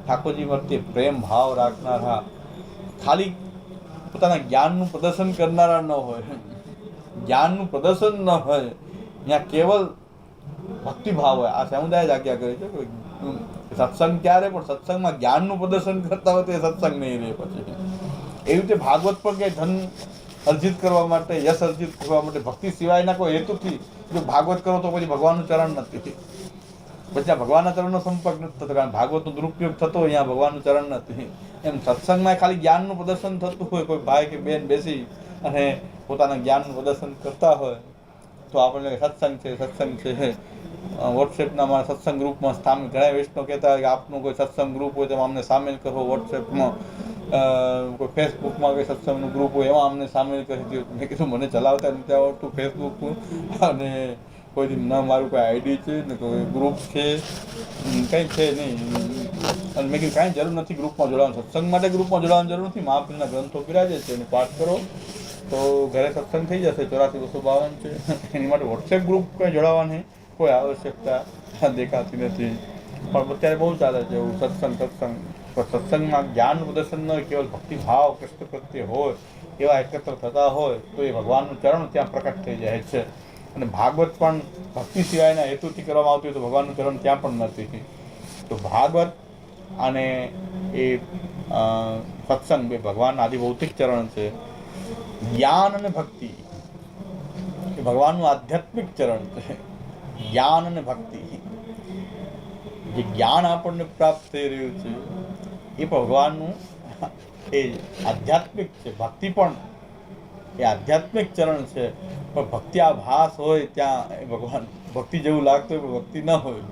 ઠાકોરજી પ્રત્યે પ્રેમ ભાવ રાખનારા, ખાલી પોતાના જ્ઞાનનું પ્રદર્શન કરનારા ન હોય, જ્ઞાનનું પ્રદર્શન ન હોય, ત્યાં કેવલ ભક્તિભાવ હોય. આ સમુદાય જ આજ્ઞા કરે છે સત્સંગ ક્યારે પણ સત્સંગમાં જ્ઞાનનું પ્રદર્શન કરતા હોય તો એ સત્સંગ નહીં રહે. પછી એવી રીતે ભાગવત પણ કે ધન અર્જિત કરવા માટે, યશ અર્જિત કરવા માટે, ભક્તિ સિવાયના કોઈ હેતુથી જો ભાગવત કરો તો પછી ભગવાનનું ચરણ નથી. પછી આ ભગવાનના ચરણનો સંપર્ક નથી થતો, કારણ ભાગવતનો દુરુપયોગ થતો હોય, અહીંયા ભગવાનનું ચરણ નથી. એમ સત્સંગમાં ખાલી જ્ઞાનનું પ્રદર્શન થતું હોય, કોઈ ભાઈ કે બેન બેસી અને પોતાના જ્ઞાનનું પ્રદર્શન કરતા હોય તો આપણને સત્સંગ છે. વોટ્સએપના અમારા સત્સંગ ગ્રુપમાં સામેલ ઘણા વૈષ્ણવ કહેતા હોય કે આપનું કોઈ સત્સંગ ગ્રુપ હોય તેમાં અમને સામેલ કરો. વોટ્સએપમાં કોઈ ફેસબુકમાં કોઈ સત્સંગનું ગ્રુપ હોય એમાં અમને સામેલ કરી દો. મેં કીધું મને ચલાવતા નથી આવડતું ફેસબુક, અને કોઈ ન મારું કોઈ આઈડી છે ને કોઈ ગ્રુપ છે, કંઈ છે નહીં. અને મેં કીધું કાંઈ જરૂર નથી ગ્રુપમાં જોડાવાનું, સત્સંગ માટે ગ્રુપમાં જોડાવાની જરૂર નથી. મહાપ્રભુના ગ્રંથો બિરાજે છે એનો પાઠ કરો તો ઘરે સત્સંગ થઈ જશે. 84-252 છે. એની માટે વોટ્સએપ ગ્રુપ કંઈ જોડાવાની કોઈ આવશ્યકતા દેખાતી નથી. પણ અત્યારે બહુ ચાલે છે એવું સત્સંગ. પણ સત્સંગમાં જ્ઞાન પ્રદર્શન ન હોય, કેવલ ભક્તિભાવ કૃષ્ણ પ્રત્યે હોય, એવા એકત્ર થતા હોય તો એ ભગવાનનું ચરણ ત્યાં પ્રકટ થઈ જાય છે. અને ભાગવત પણ ભક્તિ સિવાયના હેતુથી કરવામાં આવતું હોય તો ભગવાનનું ચરણ ત્યાં પણ નથી. તો ભાગવત અને એ સત્સંગ બે ભગવાનના આદિભૌતિક ચરણ છે. જ્ઞાન અને ભક્તિ એ ભગવાનનું આધ્યાત્મિક ચરણ છે. જ્ઞાન અને ભક્તિ, જે જ્ઞાન આપણને પ્રાપ્ત થઈ રહ્યું છે એ ભગવાનનું એ આધ્યાત્મિક છે. ભક્તિ પણ એ આધ્યાત્મિક ચરણ છે. પણ ભક્તિ આભાસ હોય ત્યાં એ ભગવાન ભક્તિ જેવું લાગતું હોય પણ ભક્તિ ન હોય,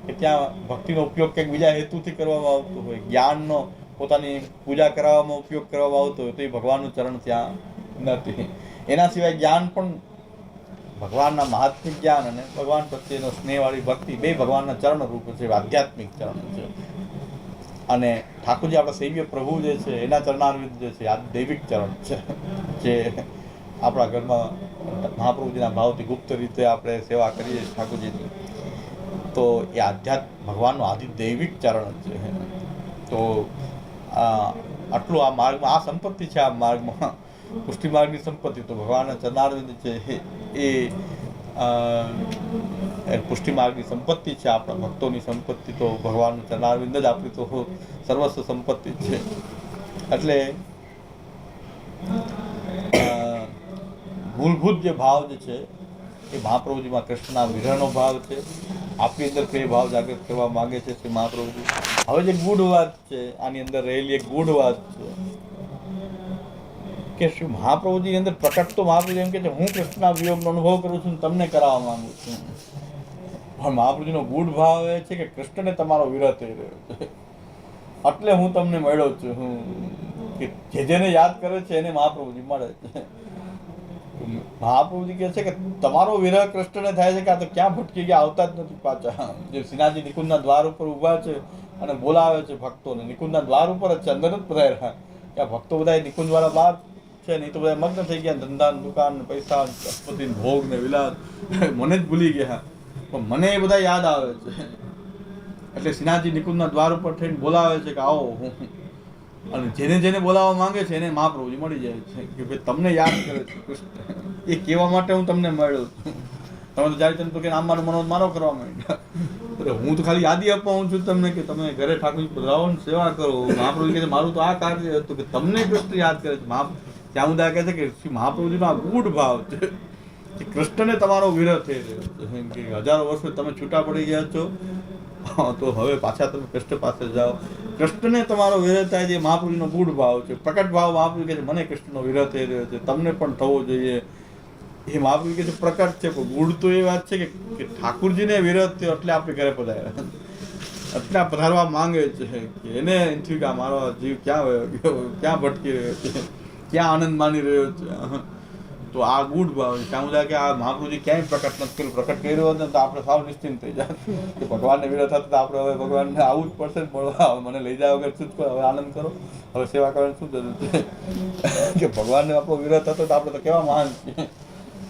કે ત્યાં ભક્તિનો ઉપયોગ કંઈક બીજા હેતુથી કરવામાં આવતો હોય, જ્ઞાનનો પોતાની પૂજા કરાવવામાં ઉપયોગ કરવામાં આવતો હોય તો એ ભગવાનનું ચરણ ત્યાં નથી. એના સિવાય જ્ઞાન પણ ભગવાનના મહાત્મિક જ્ઞાન અને ભગવાન પ્રત્યેનો સ્નેહવાળી ભક્તિ બે ભગવાનના ચરણ રૂપ છે, આધ્યાત્મિક ચરણ છે. અને ઠાકોરજી આપણા સૈવ્ય પ્રભુ જે છે એના ચરણારવિંદ જે છે આ દૈવિક ચરણ છે, જે આપણા ઘરમાં મહાપ્રભુજીના ભાવથી ગુપ્ત રીતે આપણે સેવા કરીએ ઠાકોરજીની, તો એ ભગવાનનું આદિદૈવિક ચરણ છે. તો આટલું આ માર્ગમાં આ સંપત્તિ છે. આ માર્ગમાં પુષ્ટિ માર્ગની સંપત્તિ તો ભગવાનના ચરણારવિંદ છે એ પુષ્ટિ માર્ગની સંપત્તિ છે. આપણા ભક્તોની સંપત્તિ તો ભગવાનનું ચરણારવિંદ જ આપણી તો સર્વસ્વ સંપત્તિ છે. એટલે મૂળભૂત જે ભાવ જે છે એ મહાપ્રભુજીમાં કૃષ્ણના વિરહનો ભાવ છે. આપણી અંદર કઈ ભાવ જાગૃત કરવા માંગે છે શ્રી મહાપ્રભુજી. હવે જે ગૂઢ વાત છે, આની અંદર રહેલી એક ગૂઢ વાત છે કે શ્રી મહાપ્રભુજી અંદર પ્રકટ તો મહાપ્રભુજી એમ કે છે હું કૃષ્ણના વિયોગનો અનુભવ કરું છું, તમને કરાવવા માંગુ છું. પણ મહાપ્રભુજીનો ગૂઢ ભાવ એ છે કે કૃષ્ણને તમારો વિરહ થઈ રહ્યો છે, એટલે હું તમને મળ્યો છું. કે જેને યાદ કરે છે એને મહાપ્રભુજી મળે છે. મહાપ્રભુજી કહે છે કે તમારો વિરહ કૃષ્ણને થાય છે કે આ તો ક્યાં ભટકી ગયા, આવતા જ નથી પાછા. જે શ્રીનાથજી નિકુંજના દ્વાર ઉપર ઊભા છે અને બોલાવે છે ભક્તોને. નિકુંજના દ્વાર ઉપર જ છે, અંદર જ પધાર્યા. ત્યાં ભક્તો બધા નિકુંજ વાળા બહાર છે, નહીં તો બધા મગ્ન થઈ ગયા ધંધા દુકાન પૈસા અસ્પતિ ભોગ ને વિલાસ. મને જ ભૂલી ગયા, પણ મને એ બધા યાદ આવે છે. એટલે શ્રીનાથજી નિકુંજના દ્વાર ઉપર થઈને બોલાવે છે કે આવો. અને જેને જેને બોલાવવા માંગે છે એને મહાપ્રભુજી મળી જાય છે કે ભાઈ તમને યાદ કરે છે કૃષ્ણ, એ કહેવા માટે હું તમને મળ્યો છું. તમે તો જ્યારે તો કે આમ મનોજ મારો કરવા માંડ્યા. હું તો ખાલી યાદી અપાવું છું તમને કે તમે ઘરે ઠાકોરજી પધરાવો ને સેવા કરો. મહાપ્રભુ કહે છે મારું તો આ કાર્ય હતું કે તમને કૃષ્ણ યાદ કરે છે. ત્યાં બધા કહે છે કે શ્રી મહાપ્રભુજીનો આ ગૂઢ ભાવ છે કે કૃષ્ણને તમારો વિરહ થઈ રહ્યો છે, કે હજારો વર્ષો તમે છૂટા પડી ગયા છો તો હવે પાછા તમે કૃષ્ણ પાસે જાઓ. કૃષ્ણને તમારો વિરહ થાય છે, મહાપ્રભુજીનો ગૂઢ ભાવ છે, પ્રકટ ભાવ. મહાપ્રભુ કહે છે મને કૃષ્ણનો વિરહ થઈ રહ્યો છે, તમને પણ થવો જોઈએ. એ મહાપ્રભુ કહે છે પ્રકટ છે, પણ ગૂઢ તો એ વાત છે કે ઠાકુરજીને વિરહ થયો એટલે આપણે ઘરે પધાર્યા, એટલે પધારવા માંગે છે કે એને થયું કે મારો જીવ ક્યાં વયો ગયો, ક્યાં ભટકી રહ્યો છે, ક્યાં આનંદ માની રહ્યો છે. તો આ ગૂઢ ભાવ છે. ત્યાં બધા કે આ મહાપ્રભુજી ક્યાંય પ્રકટ નથી કર્યું. પ્રકટ કર્યો હોત ને તો આપણે સાવ નિશ્ચિંત થઈ જાય કે ભગવાનને વિરોધ થતો તો આપણે હવે ભગવાનને આવું જ પડશે ને મળવા. મને લઈ જાવ વગર શું જ કરો, હવે આનંદ કરો, હવે સેવા કરવાની શું જરૂર છે કે ભગવાનને આપણો વિરોધ થતો તો આપણે તો કેવા મહાન છીએ.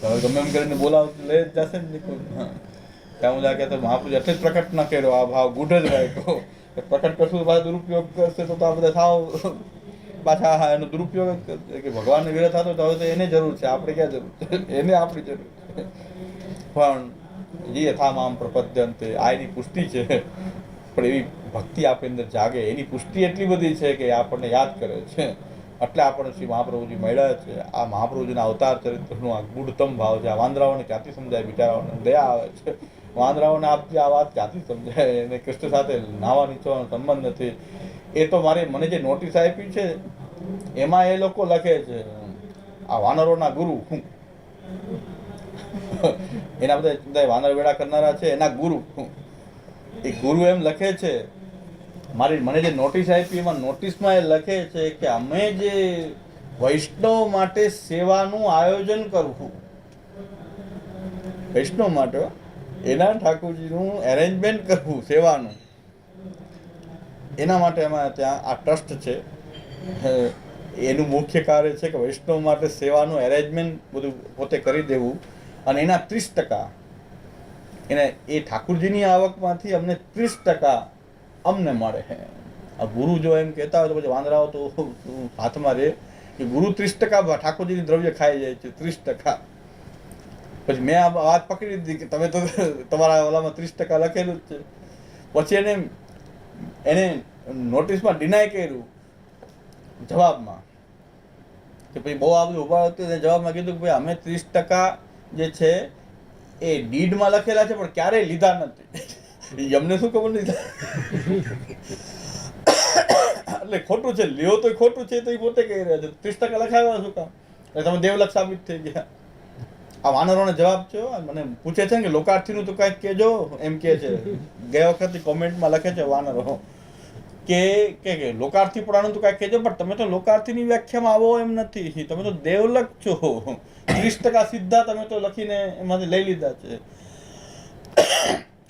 હવે ગમે એમ કરીને બોલાવ લઈ જ જશે ને નિકુંજ. ત્યાં બધા કહેતો મહાપ્રભુજી એટલે જ પ્રકટ ન કર્યો, આ ભાવ ગૂઢ જ રાખ્યો. પ્રકટ કરશું પાછા દુરુપયોગ કરશે તો આ બધા સાવ પાછા એનો દુરુપયોગ કે ભગવાનને વિરોધ થતો તો હવે તો એને જરૂર છે, આપણે ક્યાં જરૂર છે, એને આપણી જરૂર છે. પણ જે યથામામ પ્રપદ્યંતે આ એની પુષ્ટિ છે. પણ એવી ભક્તિ આપણી અંદર જાગે, એની પુષ્ટિ એટલી બધી છે કે આપણને યાદ કરે છે. એટલે આપણને શ્રી મહાપ્રભુજી મળ્યા છે. આ મહાપ્રભુજીના અવતાર ચરિત્રનું આ ગૂઢતમ ભાવ છે. આ વાંદરાઓને ક્યાંથી સમજાય, બિચારાઓને દયા આવે છે. વાંદરાઓને આપતી આ વાત ક્યાંથી સમજાય, એને કૃષ્ણ સાથે નાવા નીચવાનો સંબંધ નથી. એ તો મને જે નોટિસ આપી છે એમાં એ લોકો લખે છે, આ વાનરોના ગુરુ, એના બધા વાનર વેળા કરનારા છે એના ગુરુ, એ ગુરુ એમ લખે છે. મને જે નોટિસ આપી એમાં નોટિસમાં એ લખે છે કે અમે જે વૈષ્ણવ માટે સેવાનું આયોજન કરવું, વૈષ્ણવ માટે એના ઠાકોરજીનું એરેન્જમેન્ટ કરવું સેવાનું, એના માટે એમાં ત્યાં આ ટ્રસ્ટ છે. એનું મુખ્ય કાર્ય છે કે વૈષ્ણવ માટે સેવાનું એરેન્જમેન્ટ બધું પોતે કરી દેવું. અને એના 30% એને એ ઠાકુરજીની આવકમાંથી અમને 30% અમને મળે. આ ગુરુ જો એમ કહેતા હોય તો પછી વાંદરાઓ તો હાથમાં રહે કે ગુરુ 30% ઠાકોરજીની દ્રવ્ય ખાઈ જાય છે, 30%. પછી મેં આ વાત પકડી દીધી કે તમે તો તમારા ઓલામાં 30% લખેલું જ છે. પછી એને નોટિસમાં ડિનાય કર્યું જવાબમાં કે ભાઈ બહુ આ બધું ઉભા હતું. એને જવાબમાં કીધું કે ભાઈ અમે 30% જે છે એ ડીડમાં લખેલા છે પણ ક્યારેય લીધા નથી. અમને શું ખબર લીધા એટલે ખોટું છે, લ્યો તો ખોટું છે તો એ પોતે કહી રહ્યા છે. 30% લખાવ્યા શું કામ, એટલે તમે દેવલક્ષ સાબિત થઈ ગયા. આ વાનરોનો જવાબ છે. મને પૂછે છે કે લોકાર્થીનું તો કાંઈક કહેજો, એમ કે છે. ગયા વખતે કોમેન્ટમાં લખે છે વાનરો કે લોકાર્થી પુરાણનું તો કાંઈક કહેજો, પણ તમે તો લોકાર્થીની વ્યાખ્યામાં આવો એમ નથી, તમે તો દેવલક્ષ છો. 30% સીધા તમે તો લખીને એમાંથી લઈ લીધા છે.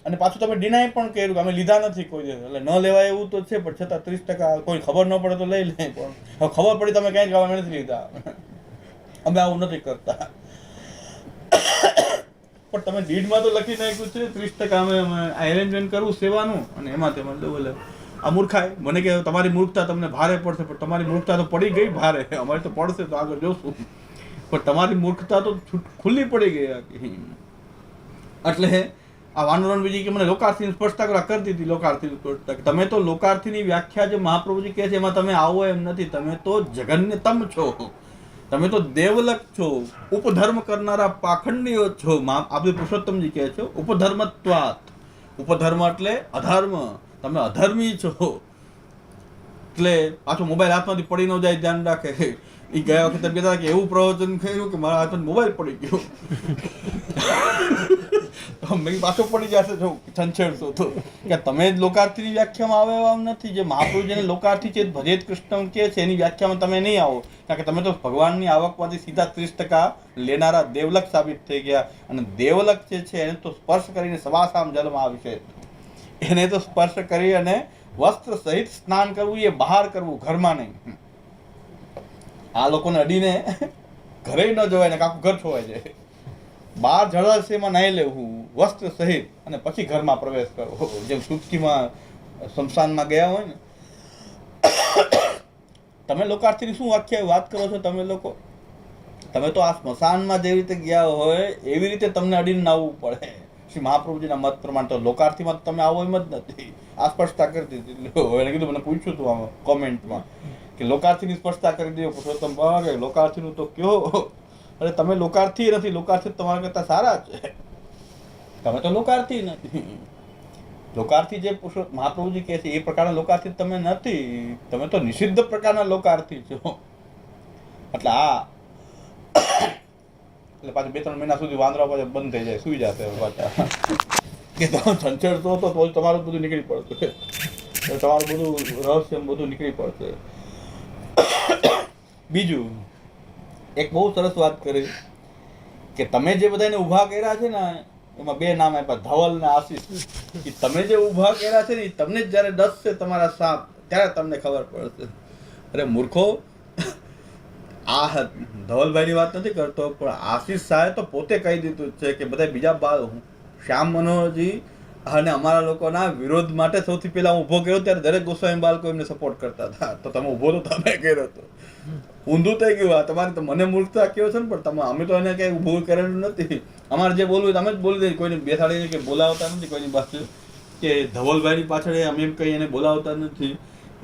અને પાછું તમે ડિનાય પણ કર્યું કે અમે લીધા નથી કોઈ દિવસ. એટલે ન લેવાય એવું તો છે, પણ છતાં 30% કોઈ ખબર ન પડે તો લઈ લે. પણ હવે ખબર પડી તમે ક્યાંય ગાવા નથી લીધા, અમે આવું નથી કરતા. પણ તમે ડીડમાં તો લખી નાખ્યું છે 30% અમે એરેન્જમેન્ટ કરવું સેવાનું, અને એમાં તમે બોલે આ મૂર્ખાય. મને કે તમારી મૂર્ખતા તમને ભારે પડશે, પણ તમારી મૂર્ખતા તો પડી ગઈ ભારે, અમારી તો પડશે તો આગળ જોશું. પણ તમારી મૂર્ખતા તો ખુલ્લી પડી ગઈ. એટલે આ વાનરોન બીજી કે મને લોકાર્થીની સ્પષ્ટતા કરી દીધી. લોકાર્થીની સ્પષ્ટતા તમે તો લોકાર્થીની વ્યાખ્યા જે મહાપ્રભુજી કહે છે એમાં તમે આવો એમ નથી. તમે તો જગન્યતમ છો, તમે તો દેવલક છો, ઉપધર્મ કરનારા પાખંડીઓ છો. આ બધું પુરુષોત્તમજી કહે છે ઉપધર્મત્વાત. ઉપધર્મ એટલે અધર્મ, તમે અધર્મી છો. એટલે પાછો મોબાઈલ હાથમાંથી પડી ન જાય ધ્યાન રાખે. એ ગયા વખતે કહેતા કે એવું પ્રવચન થયું કે મારા હાથમાં મોબાઈલ પડી ગયો, મેં પાછો પડી જશે જો છંછેડશો તો. કે તમે જ લોકાર્થીની વ્યાખ્યામાં આવે એમ નથી. જે મહાપ્રભુ જેને લોકાર્થી છે ભજેત કૃષ્ણ કે છે એની વ્યાખ્યામાં તમે નહીં આવો, કારણ કે તમે તો ભગવાનની આવકમાંથી સીધા 30% લેનારા દેવલક સાબિત થઈ ગયા. અને દેવલક જે છે એને તો સ્પર્શ કરીને સવાસામ જલમાં આવશે, એને તો સ્પર્શ કરી અને વસ્ત્ર સહિત સ્નાન કરવું એ બહાર કરવું, ઘરમાં નહીં. આ લોકોને અડીને ઘરે ન જવાય ને આખું ઘર છોવાઈ જાય. બહાર જળાશયમાં નાહી લેવું વસ્ત્ર સહિત અને પછી ઘરમાં પ્રવેશ કરવો. જેમ સુટકીમાં સ્મશાનમાં ગયા હોય ને. તમે લોકાર્થીની શું વાક્ય વાત કરો છો તમે લોકો? તમે તો આ સ્મશાનમાં જેવી રીતે ગયા હોય એવી રીતે તમને અડીને નાવવું પડે. શ્રી મહાપ્રભુજીના મત પ્રમાણે તો લોકાર્થીમાં તમે આવો એમ જ નથી. આ સ્પષ્ટતા કરી દીધી. એને કીધું, મને પૂછ્યું હતું આમાં કોમેન્ટમાં કે લોકાર્થીની સ્પષ્ટતા કરી દો પુરુષોત્તમ ભગવાન, લોકાર્થીનું તો કયો. અરે તમે લોકાર્થી નથી, લોકાર્થી તમારા કરતા સારા છે. તમે તો લોકાર્થી નથી. લોકાર્થી જે મહાપ્રભુજી કહે છે એ પ્રકારના લોકાર્થી તમે નથી. તમે તો નિષિદ્ધ પ્રકારના લોકાર્થી છો. એટલે એટલે પાછું 2-3 મહિના સુધી વાંદરા પાછા બંધ થઈ જાય, સુઈ જશે પાછા. કે તમે છંછેડતો હતો તો તમારું બધું નીકળી પડશે, તમારું બધું રહસ્ય બધું નીકળી પડશે. બીજું એક બહુ સરસ વાત કરી કે તમે જે બધાને ઊભા કર્યા છે ને એમાં 2 નામ આપ્યા, ધવલ ને આશીષ. કે તમે જે ઊભા કર્યા છે ને તમને જ જયારે ડસશે તમારા સાપ ત્યારે તમને ખબર પડશે. અરે મૂર્ખો, આ ધવલભાઈની વાત નથી કરતો, પણ આશીષ શાહે તો પોતે કહી દીધું છે કે બધા બીજા બાળ શ્યામ મનોહરજી અને અમારા લોકોના વિરોધ માટે સૌથી પહેલા હું ઊભો કર્યો ત્યારે દરેક ગોસ્વામી બાળકો એમને સપોર્ટ કરતા હતા. તો તમે ઊભો તો તમે કર્યો હતો. ઊંધું થઈ ગયું. તમારી તો મને મૂર્ખતા કહો છો ને, પણ તમે અમે તો એને કંઈ ઊભું કરેલું નથી. અમારે જે બોલવું તમે જ બોલી દઈએ. કોઈને બેસાડીને કે બોલાવતા નથી કોઈની પાસે, કે ધવલભાઈની પાછળ અમે એમ કંઈ એને બોલાવતા નથી.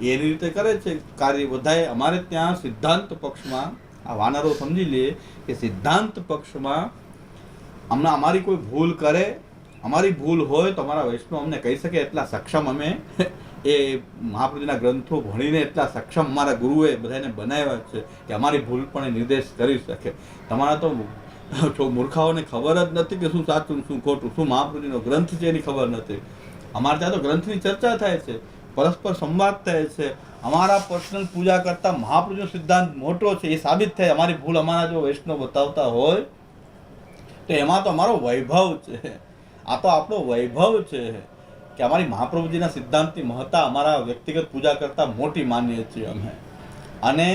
એની રીતે કરે છે કાર્ય બધાએ. અમારે ત્યાં સિદ્ધાંત પક્ષમાં આ વાનરો સમજી લે કે સિદ્ધાંત પક્ષમાં હમણાં અમારી કોઈ ભૂલ કરે, અમારી ભૂલ હોય તો અમારા વૈષ્ણવ અમને કહી શકે એટલા સક્ષમ અમે એ મહાપ્રભુજીના ગ્રંથો ભણીને એટલા સક્ષમ અમારા ગુરુએ બધાને બનાવ્યા છે કે અમારી ભૂલ પણ એ નિર્દેશ કરી શકે. તમારા તો મૂર્ખાઓને ખબર જ નથી કે શું સાચું શું ખોટું, શું મહાપ્રભુજીનો ગ્રંથ છે એની ખબર નથી. અમારે ત્યાં તો ગ્રંથની ચર્ચા થાય છે, પરસ્પર સંવાદ થાય છે. અમારા પર્સનલ પૂજા કરતા મહાપ્રભુનો સિદ્ધાંત મોટો છે એ સાબિત થાય. અમારી ભૂલ અમારા જો વૈષ્ણવ બતાવતા હોય તો એમાં તો અમારો વૈભવ છે. આ તો આપણો વૈભવ છે કે અમારી મહાપ્રભુજીના સિદ્ધાંતની મહત્તા અમારા વ્યક્તિગત પૂજા કરતા મોટી માનીએ છીએ અમે. અને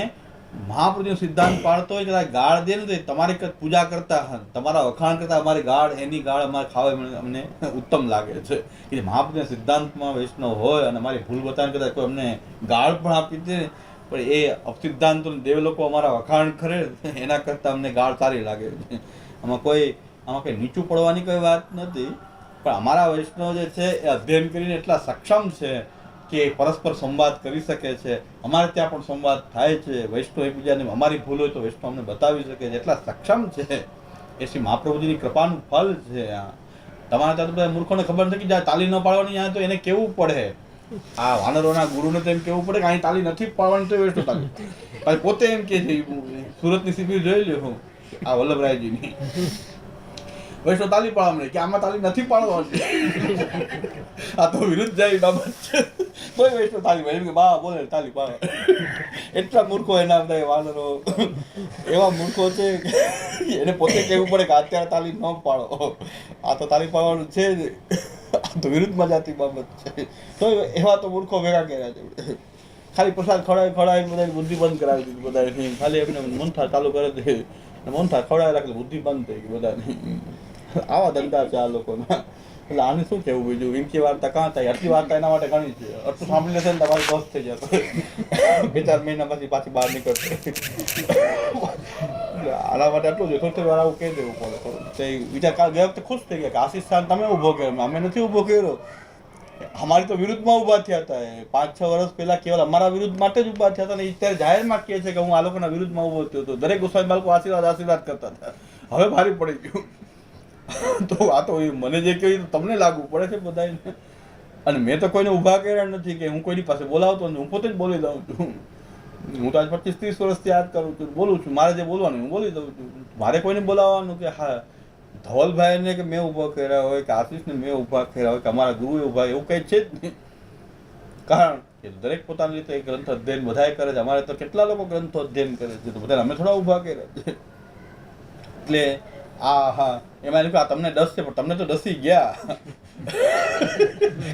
મહાપ્રભુજીનો સિદ્ધાંત પાડતો હોય કદાચ ગાળ દે ને તો તમારી પૂજા કરતા, તમારા વખાણ કરતા અમારી ગાળ, એની ગાળ અમારે ખાવા અમને ઉત્તમ લાગે છે. કે મહાપ્રભુજીના સિદ્ધાંતમાં વૈષ્ણવ હોય અને અમારી ભૂલ બતાવીને કદાચ કોઈ અમને ગાળ પણ આપી દે, પણ એ અપસિદ્ધાંતો દેવ લોકો અમારા વખાણ કરે એના કરતાં અમને ગાળ સારી લાગે છે. આમાં કંઈ નીચું પડવાની કોઈ વાત નથી. પણ અમારા વૈષ્ણવ જે છે એ અધ્યયન કરીને એટલા સક્ષમ છે કે પરસ્પર સંવાદ કરી શકે છે. અમારે ત્યાં પણ સંવાદ થાય છે. વૈષ્ણવ એકબીજાને અમારી ભૂલ હોય તો વૈષ્ણવ અમને બતાવી શકે છે. એટલા સક્ષમ છે. એ શ્રી મહાપ્રભુજીની કૃપાનું ફલ છે. તમારા ત્યાં તો બધા મૂર્ખોને ખબર નથી કે જ્યાં તાલી ન પાડવાની ત્યાં તો એને કેવું પડે. આ વાનરોના ગુરુને તો એમ કેવું પડે કે અહીં તાલી નથી પાડવાની તો વૈષ્ણવ તાલી પોતે એમ કે છે. સુરતની શિબિર જોઈ લ્યો હું, આ વલ્લભરાયજીની વૈષ્ણવ તાલી પાડવા મળે કે આમાં તાલી નથી પાડવાની. આ તો વિરુદ્ધ જાય બાબત છે. કોઈ વૈષ્ણવ તાલી પાડે એમ કે બા બોલે તાલી પાડે. એટલા મૂર્ખો એના બધા વાનરો એવા મૂર્ખો છે એને પોતે કહેવું પડે કે અત્યારે તાલી ન પાડો, આ તો તાલી પાડવાનું છે જ. આ તો વિરુદ્ધમાં જાતી બાબત છે. તો એવા તો મૂર્ખો ભેગા કર્યા છે. ખાલી પ્રસાદ ખવડાવી બધા બુદ્ધિ બંધ કરાવી દીધી. બધા ખાલી એમને મોનથા ચાલુ કરી દે, મોનથા ખવડાવી રાખે બુદ્ધિ બંધ થઈ ગઈ બધાની. આવા ધંધા છે આ લોકોના. એટલે આને શું કહેવું બીજું? ઇનકી વાર્તા કાં થાય? આટલી વાર્તા એના માટે ઘણી છે. આટલું સાંભળી લેશે ને તમારી દોસ્ત થઈ જતો. 2-4 મહિના પછી પાછી બહાર નીકળશે. આના માટે આટલું જ થોડી વાર આવું કહી દેવું પડે. તો વિચાર કાલ ગયા વખતે ખુશ થઈ ગયા કે આશીષ શાહ તમે ઊભો કર્યો, અમે નથી ઊભો કર્યો. અમારી તો વિરુદ્ધમાં ઊભા થયા હતા. 5-6 વર્ષ પહેલા કેવલ અમારા વિરુદ્ધ માટે જ ઊભા થયા હતા. ને અત્યારે જાહેરમાં કહે છે કે હું આ લોકોના વિરુદ્ધમાં ઊભો થયો હતો. દરેક ગોસ્વામી બાળકો આશીર્વાદ કરતા હતા. હવે ભારી પડી ગયું. તો આ તો મને જે કહ્યું તમને લાગુ પડે છે બધાને. અને મેં તો કોઈને ઊભા કર્યા નથી કે હું કોઈની પાસે બોલાવતો નથી. હું પોતે જ બોલી દઉં છું. હું તો આજ 25-30 વર્ષથી યાદ કરું છું, બોલું છું. મારે જે બોલવાનું હું બોલી દઉં છું. મારે કોઈને બોલાવવાનું કે હા ધવલભાઈને કે મેં ઊભા કર્યા હોય કે આશીષને મેં ઊભા કર્યા હોય કે અમારા ગુરુએ ઊભા, એવું કંઈ છે જ નહીં. કારણ કે દરેક પોતાની રીતે ગ્રંથ અધ્યયન બધાએ કરે છે. અમારે તો કેટલા લોકો ગ્રંથો અધ્યયન કરે છે, તો બધા અમે થોડા ઊભા કર્યા છે. એટલે હા એમાં એમ કે તમને ડસ છે પણ તમને તો ડસી ગયા.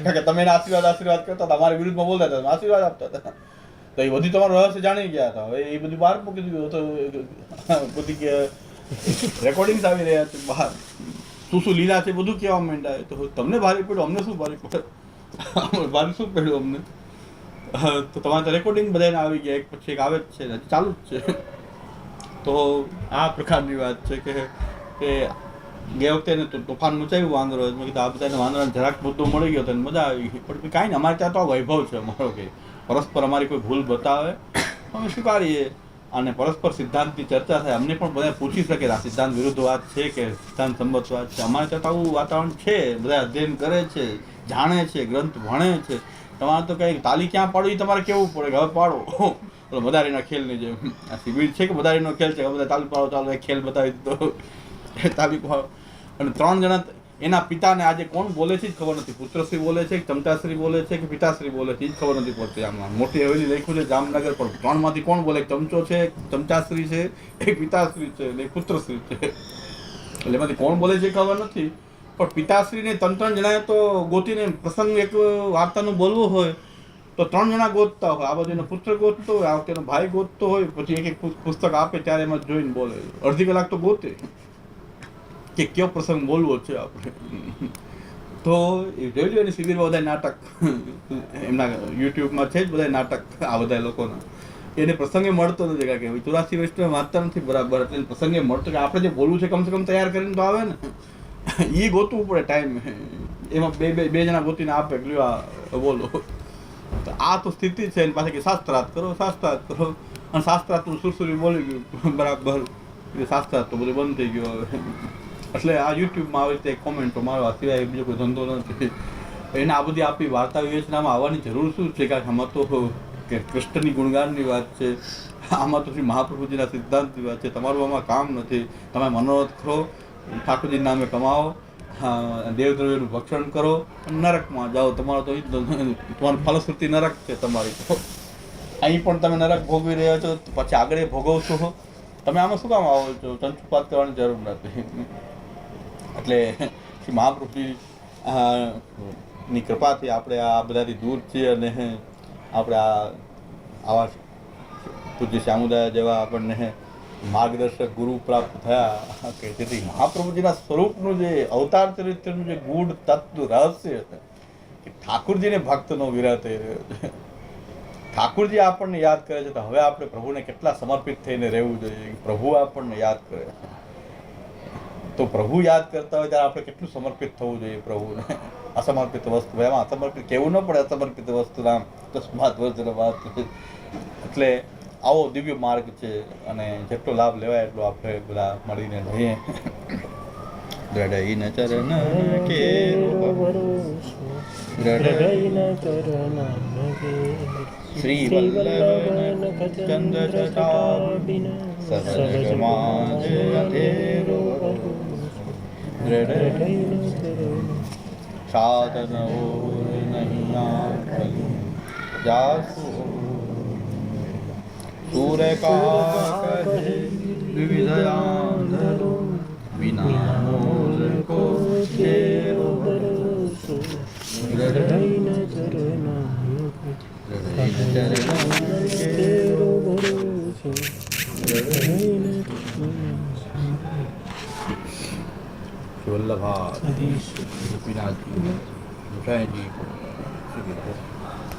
કારણ કે તમે એને આશીર્વાદ કરતા હતા, અમારી વિરુદ્ધમાં બોલતા હતા, આશીર્વાદ આપતા હતા, તો એ બધી તમારું રહસ્ય જાણી ગયા હતા. હવે એ બધું બહાર મૂકી દીધું તો બધી રેકોર્ડિંગ્સ આવી રહ્યા છે બહાર, શું લીલા છે બધું કહેવા માંડ્યા. તો તમને ભારે પડ્યું, અમને શું ભારે પડે? ભારે શું પડ્યું અમને? તો તમારે તો રેકોર્ડિંગ બધાને આવી ગયા, એક પછી એક આવે જ છે, હજી ચાલુ જ છે. તો આ પ્રકારની વાત છે કે ગયા વખતે એને તોફાન મચાવ્યું વાંદરો. મેં કીધું આ બધાને વાંદરાને જરાક મુદ્દો મળી ગયો તો મજા આવી. પણ કાંઈ ને, અમારે ત્યાં તો આ વૈભવ છે અમારો કે પરસ્પર અમારી કોઈ ભૂલ બતાવે અમે સ્વીકારીએ અને પરસ્પર સિદ્ધાંતની ચર્ચા થાય. અમને પણ બધા પૂછી શકે આ સિદ્ધાંત વિરુદ્ધ વાત છે કે સિદ્ધાંત સંબંધ વાત છે. અમારે ત્યાં તો આવું વાતાવરણ છે, બધા અધ્યયન કરે છે, જાણે છે, ગ્રંથ ભણે છે. તમારે તો કંઈ તાલી ક્યાં પાડવી તમારે કેવું પડે કે હવે પાડો. બધારીના ખેલની જેમ આ શિબિર છે કે બધારીનો ખેલ છે, બધા તાલી પાડો, ચાલો એક ખેલ બતાવી દીધો, તાલી પાડો. અને 3 જણા એના પિતાને આજે કોણ બોલે છે જ ખબર નથી. પુત્રશ્રી બોલે છે, ચમચાશ્રી બોલે છે કે પિતાશ્રી બોલે છે એ જ ખબર નથી પડતી. આમાં મોટી હવેલી લખ્યું છે જામનગર, પણ 3 માંથી કોણ બોલે? ચમચો છે, ચમચાશ્રી છે, એક પિતાશ્રી છે ને એક પુત્રશ્રી છે. એટલે એમાંથી કોણ બોલે છે ખબર નથી. પણ પિતાશ્રીને 3 જણાએ તો ગોતીને પ્રસંગ એક વાર્તાનું બોલવું હોય તો 3 જણા ગોતતા હોય. આ બધું પુત્ર ગોતતો હોય, આ વખતે ભાઈ ગોતતો હોય, પછી એક પુસ્તક આપે ત્યારે એમાં જોઈને બોલે. અડધી કલાક તો ગોતે કે કયો પ્રસંગ બોલવો છે આપણે. તો એ જોઈ લો એની શિબિરમાં બધા નાટક એમના યુટ્યુબમાં છે જ બધા નાટક આ બધા લોકોના. એને પ્રસંગે મળતો નથી કારણ કે 84 વર્ષમાં વાંચતા નથી બરાબર, એટલે પ્રસંગે મળતો કે આપણે જે બોલવું છે કમસે કમ તૈયાર કરીને તો આવે ને. એ ગોતવું પડે ટાઈમ, એમાં બે જણા ગોતીને આપે કે લ્યો આ બોલો. તો આ તો સ્થિતિ છે. એની પાસે કે શાસ્ત્રાર્થ કરો અને શાસ્ત્રાર્થનું સુરસુરી બોલી ગયું બરાબર, શાસ્ત્રાર્થ તો બધું બંધ થઈ ગયું હવે. એટલે આ યુટ્યુબમાં આવી રીતે કોમેન્ટો મારવા સિવાય બીજો કોઈ ધંધો નથી. એને આ બધી આપણી વાર્તા વિવેચનામાં આવવાની જરૂર શું છે? કારણ કે આમાં તો કે કૃષ્ણની ગુણગાનની વાત છે, આમાં તો શ્રી મહાપ્રભુજીના સિદ્ધાંતની વાત છે. તમારું આમાં કામ નથી. તમે મનોરથ કરો, ઠાકોરજીના નામે કમાવો, દેવદ્રવ્યનું ભક્ષણ કરો, નરકમાં જાઓ. તમારો તો તમારી ફલશ્રુતિ નરક છે તમારી. તો અહીં પણ તમે નરક ભોગવી રહ્યા છો, પછી આગળ ભોગવશો. તમે આમાં શું કામ આવો છો? ચંચુપાત કરવાની જરૂર નથી. એટલે શ્રી મહાપ્રભુજી ની કૃપાથી આપણે આ બધાથી દૂર છીએ અને આપણે આવા પૂજ્ય શ્યામુદાય જેવા આપણને માર્ગદર્શક ગુરુ પ્રાપ્ત થયા કે જેથી મહાપ્રભુજીના સ્વરૂપનું જે અવતાર ચરિત્રનું જે ગૂઢ તત્વ રહસ્ય છે કે ઠાકુરજીને ભક્તનો વિરહ થઈ રહ્યો છે. ઠાકુરજી આપણને યાદ કરે છે તો હવે આપણે પ્રભુને કેટલા સમર્પિત થઈને રહેવું જોઈએ. પ્રભુ આપણને યાદ કરે છે તો પ્રભુ યાદ કરતા હોય ત્યારે આપણે કેટલું સમર્પિત થવું જોઈએ પ્રભુને. અસમર્પિત વસ્તુ એમાં અસમર્પિત કહેવું ન પડે, અસમર્પિત વસ્તુ નામ તસ્માત વજ્ર વાત. એટલે આવો દિવ્ય માર્ગ છે અને જેટલો લાભ લેવાય એટલો આપણે બધા મળીને રહીએ. દ્રઢઈને ચરણ કે શ્રી વલ્લભ ચંદ્ર ચટાબિન સહજ અંધેરો સાધન નહીં આંખલી જાસુ सूर्य का कहे विविधयाधरो बिना मोल को चेरो भरोसो हृदय चरण चेरो भरोसो वल्लभा गोपीनाथ जी, गोसाई जी